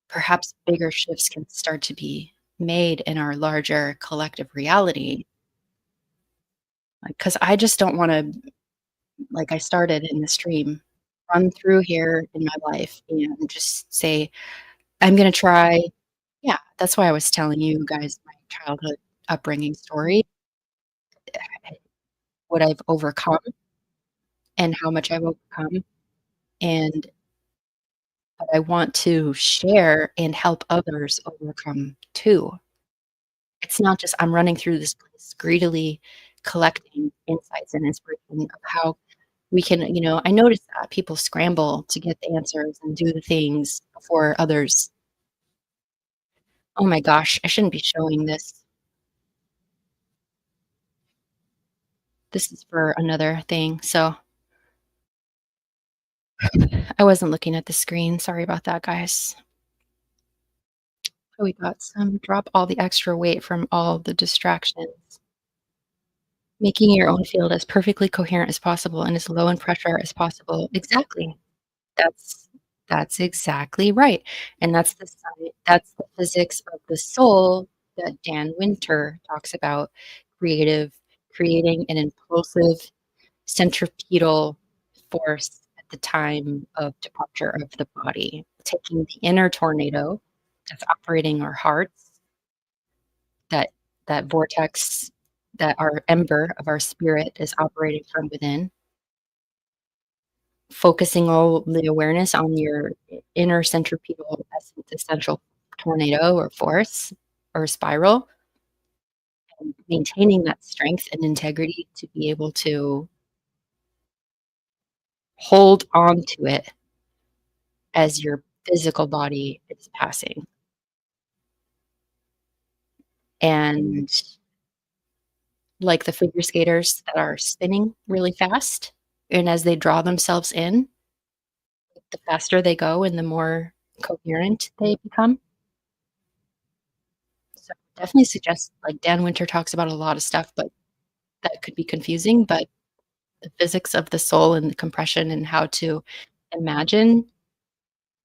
perhaps bigger shifts can start to be made in our larger collective reality. Because I just don't want to, like I started in the stream, run through here in my life and just say, I'm going to try. Yeah, that's why I was telling you guys my childhood upbringing story, what I've overcome and how much I've overcome. And but I want to share and help others overcome too. It's not just I'm running through this place greedily collecting insights and inspiration of how we can, I notice that people scramble to get the answers and do the things before others. Oh my gosh, I shouldn't be showing this. This is for another thing. So I wasn't looking at the screen. Sorry about that, guys. Oh, we got some drop all the extra weight from all the distractions. Making your own field as perfectly coherent as possible and as low in pressure as possible. Exactly. That's that's exactly right. And that's the physics of the soul that Dan Winter talks about, creating an impulsive centripetal force at the time of departure of the body, taking the inner tornado that's operating our hearts, that that vortex, that our ember of our spirit is operating from within, focusing all the awareness on your inner centripetal essential tornado or force or spiral, and maintaining that strength and integrity to be able to hold on to it as your physical body is passing. And like the figure skaters that are spinning really fast, and as they draw themselves in, the faster they go and the more coherent they become. So definitely suggest, like Dan Winter talks about a lot of stuff, but that could be confusing. But the physics of the soul and the compression and how to imagine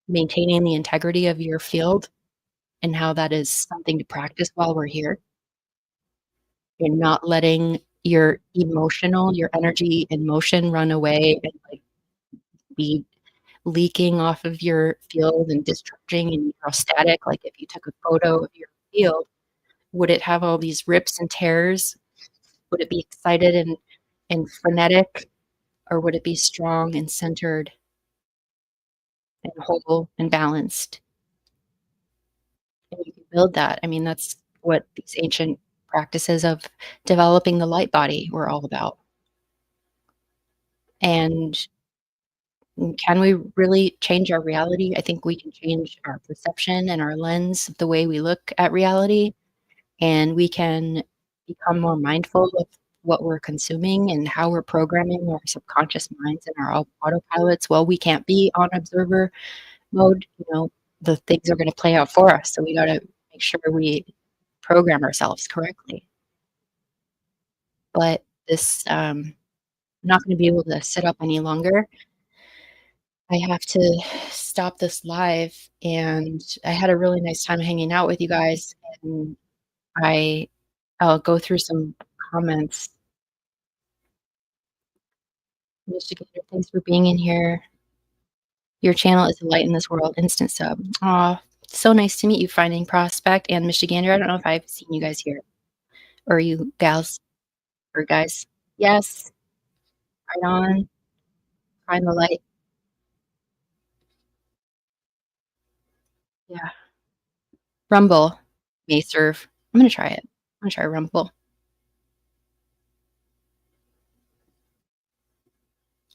maintaining the integrity of your field, and how that is something to practice while we're here. You're not letting your energy and motion run away and like be leaking off of your field and discharging and static. Like if you took a photo of your field, would it have all these rips and tears? Would it be excited and frenetic, or would it be strong and centered and whole and balanced? And you can build that. I mean, that's what these ancient practices of developing the light body were all about. And can we really change our reality? I think we can change our perception and our lens of the way we look at reality, and we can become more mindful of what we're consuming and how we're programming our subconscious minds and our autopilots. Well, we can't be on observer mode. The things are going to play out for us. So we got to make sure we program ourselves correctly. But this, I'm not going to be able to sit up any longer. I have to stop this live, and I had a really nice time hanging out with you guys, and I I'll go through some comments. Michigan, thanks for being in here. Your channel is a light in this world. Instant sub. Aw, so nice to meet you, Finding Prospect and Michigander. I don't know if I've seen you guys here, or you gals or guys. Yes, right on. Find the light. Yeah. Rumble may serve. I'm gonna try it. I'm gonna try Rumble.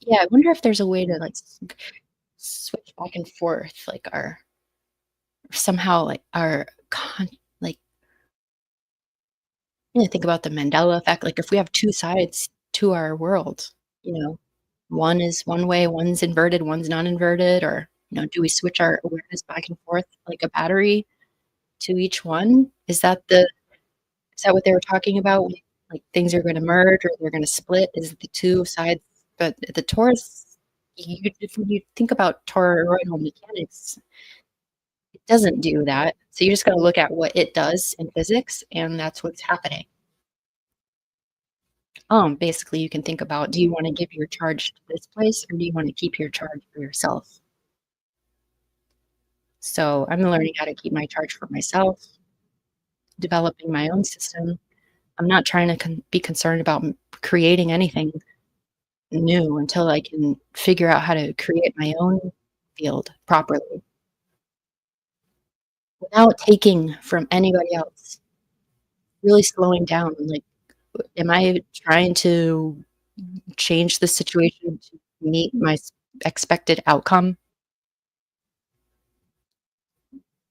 Yeah, I wonder if there's a way to like switch back and forth, like our somehow like our like think about the Mandela effect. Like if we have two sides to our world, you know, one is one way, one's inverted, one's non-inverted, or do we switch our awareness back and forth like a battery to each one? Is that what they were talking about? Like things are going to merge or they're going to split? Is it the two sides? But the torus, if you think about toroidal mechanics, it doesn't do that. So you just got to look at what it does in physics, and that's what's happening. Basically, you can think about, do you want to give your charge to this place, or do you want to keep your charge for yourself? So I'm learning how to keep my charge for myself, developing my own system. I'm not trying to be concerned about creating anything new until I can figure out how to create my own field properly without taking from anybody else. Really slowing down. Like, am I trying to change the situation to meet my expected outcome?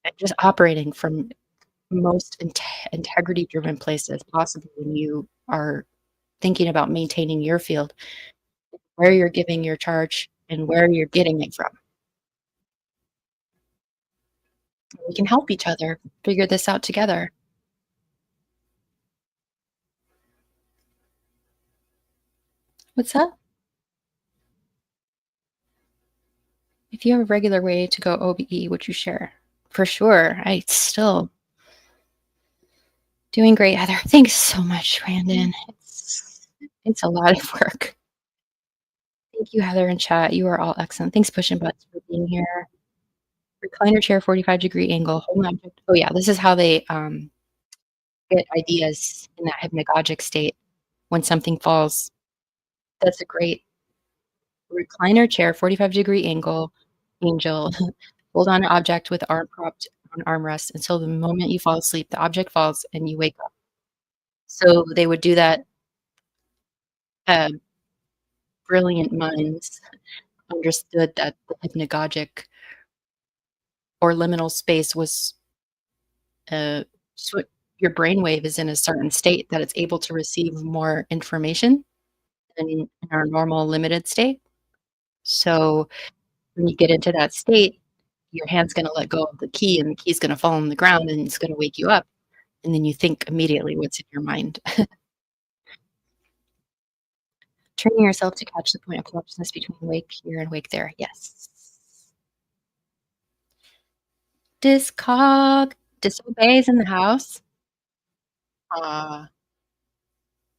And just operating from most integrity driven places possible when you are thinking about maintaining your field, where you're giving your charge and where you're getting it from. We can help each other figure this out together. What's up? If you have a regular way to go OBE, would you share? For sure. I still doing great, Heather. Thanks so much, Brandon. It's a lot of work. Thank you, Heather, in chat. You are all excellent. Thanks, Pushing Butts, for being here. Recliner chair, 45-degree angle. Hold on. Oh, yeah. This is how they get ideas in that hypnagogic state when something falls. That's a great recliner chair, 45-degree angle, angel. Hold on an object with arm propped on armrest until the moment you fall asleep. The object falls and you wake up. So they would do that. Brilliant minds understood that the hypnagogic or liminal space was your brainwave is in a certain state that it's able to receive more information than in our normal limited state. So when you get into that state, your hand's going to let go of the key and the key's going to fall on the ground and it's going to wake you up. And then you think immediately what's in your mind. Training yourself to catch the point of consciousness between wake here and wake there. Yes. Disobeys in the house.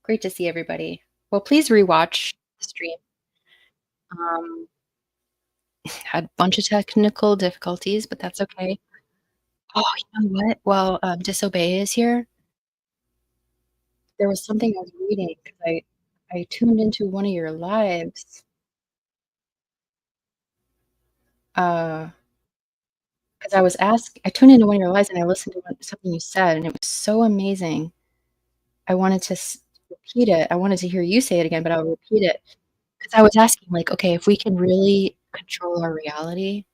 Great to see everybody. Well, please rewatch the stream. Had a bunch of technical difficulties, but that's okay. Oh, you know what? Well, Disobey is here. There was something I was reading because I tuned into one of your lives. Because I tuned into one of your lives and I listened to something you said, and it was so amazing. I wanted to repeat it. I wanted to hear you say it again, but I'll repeat it. Because I was asking, like, okay, if we can really control our reality,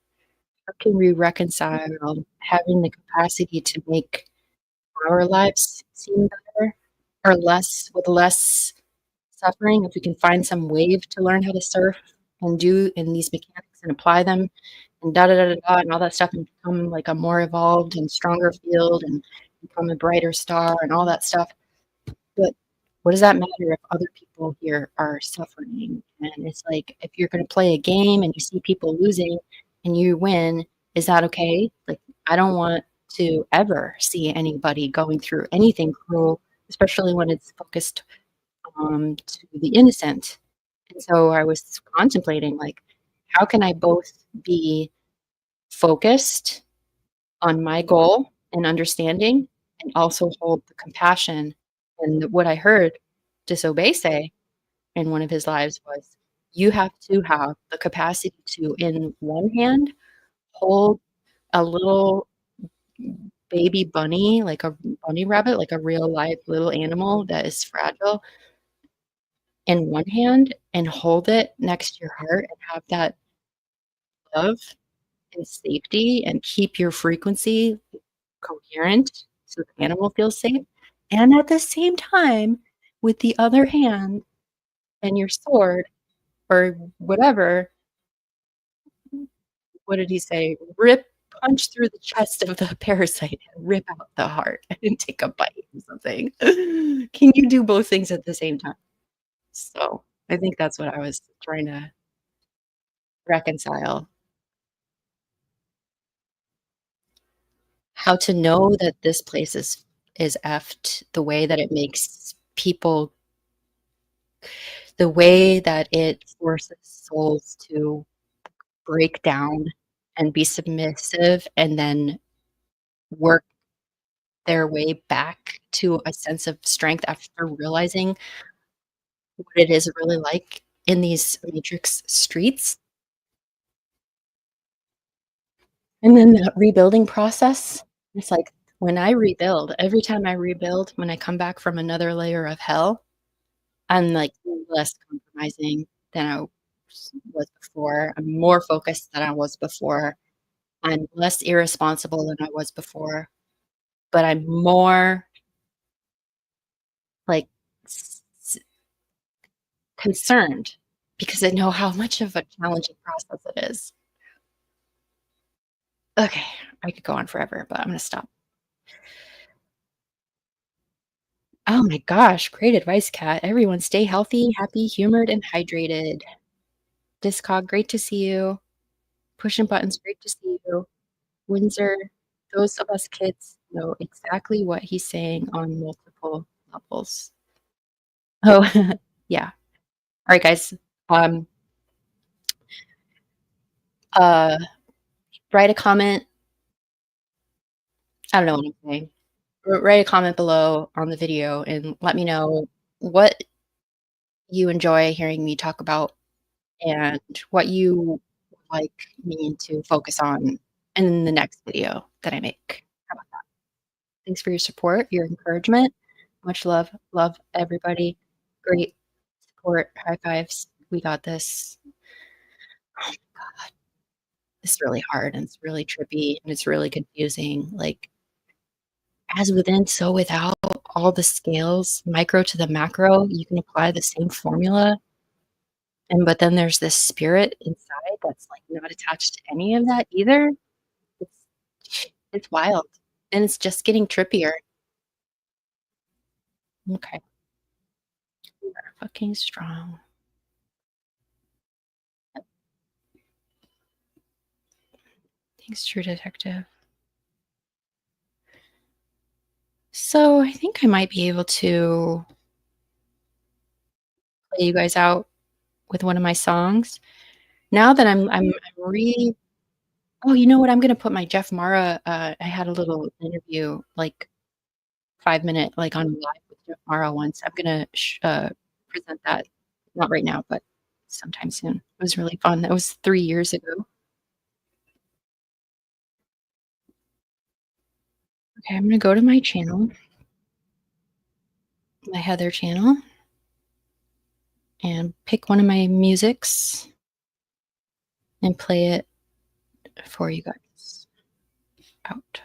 how can we reconcile having the capacity to make our lives seem better or with less suffering? If we can find some wave to learn how to surf and do in these mechanics and apply them and da da da da da and all that stuff and become like a more evolved and stronger field and become a brighter star and all that stuff. But what does that matter if other people here are suffering? And it's like, if you're going to play a game and you see people losing and you win, is that okay? Like, I don't want to ever see anybody going through anything cruel, especially when it's focused to the innocent. And so I was contemplating, like, how can I both be focused on my goal and understanding and also hold the compassion? And what I heard Disobey say in one of his lives was, you have to have the capacity to, in one hand, hold a little baby bunny, like a bunny rabbit, like a real live little animal that is fragile, in one hand, and hold it next to your heart and have that love and safety and keep your frequency coherent so the animal feels safe. And at the same time, with the other hand and your sword or whatever, what did he say? Punch through the chest of the parasite and rip out the heart and take a bite or something. Can you do both things at the same time? So I think that's what I was trying to reconcile. How to know that this place is effed, the way that it makes people, the way that it forces souls to break down and be submissive and then work their way back to a sense of strength after realizing what it is really like in these matrix streets. And then that rebuilding process, it's like when I rebuild, every time I rebuild, when I come back from another layer of hell, I'm like less compromising than I was before. I'm more focused than I was before. I'm less irresponsible than I was before, but I'm more like concerned because I know how much of a challenging process it is. Okay, I could go on forever, but I'm gonna stop. Oh my gosh, great advice, Kat. Everyone stay healthy, happy, humored, and hydrated. Discog, great to see you. Pushing buttons, great to see you. Windsor, those of us kids know exactly what he's saying on multiple levels. Oh, yeah. All right, guys. Um, uh, write a comment. I don't know what I'm saying. Write a comment below on the video and let me know what you enjoy hearing me talk about and what you would like me to focus on in the next video that I make. How about that? Thanks for your support, your encouragement. Much love. Love everybody. Great support. High fives. We got this. Oh my God. It's really hard and it's really trippy and it's really confusing. Like, as within, so without, all the scales, micro to the macro, you can apply the same formula. And but then there's this spirit inside that's like not attached to any of that either. It's wild. And it's just getting trippier. Okay. We are fucking strong. Thanks, True Detective. So I think I might be able to play you guys out with one of my songs. Now that I'm re oh, you know what? I'm gonna put my Jeff Mara, I had a little interview, like 5-minute, like on live with Jeff Mara once. I'm gonna present that, not right now, but sometime soon. It was really fun. That was 3 years ago. Okay, I'm gonna go to my channel, my Heather channel, and pick one of my musics and play it for you guys. Outro.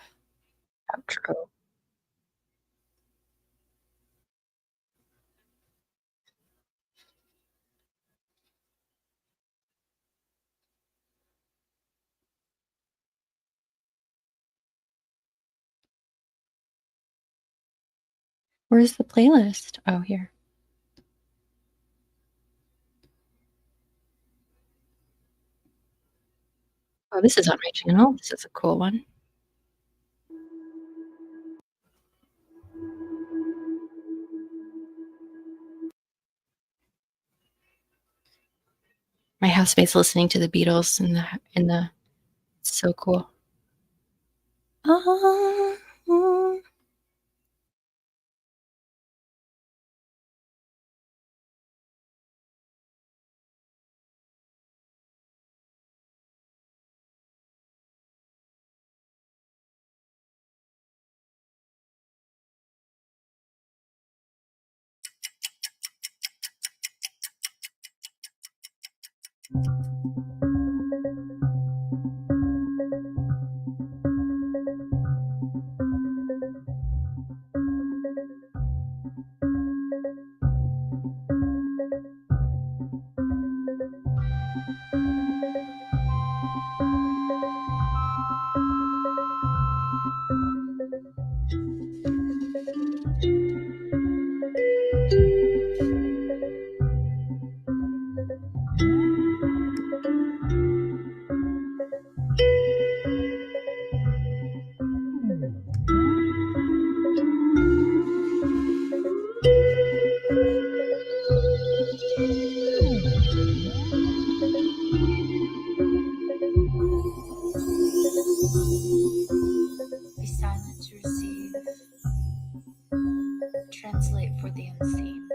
Where's the playlist? Oh, here. Oh, this is on my channel. This is a cool one. My housemate's listening to the Beatles in the it's so cool. Be silent to receive. Translate for the unseen.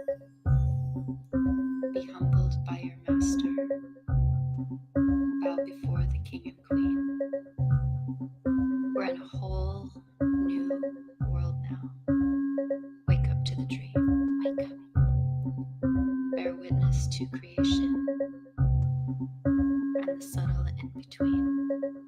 Be humbled by your master. Bow before the king and queen. We're in a whole new world now. Wake up to the dream. Wake up. Bear witness to creation and the subtle in between.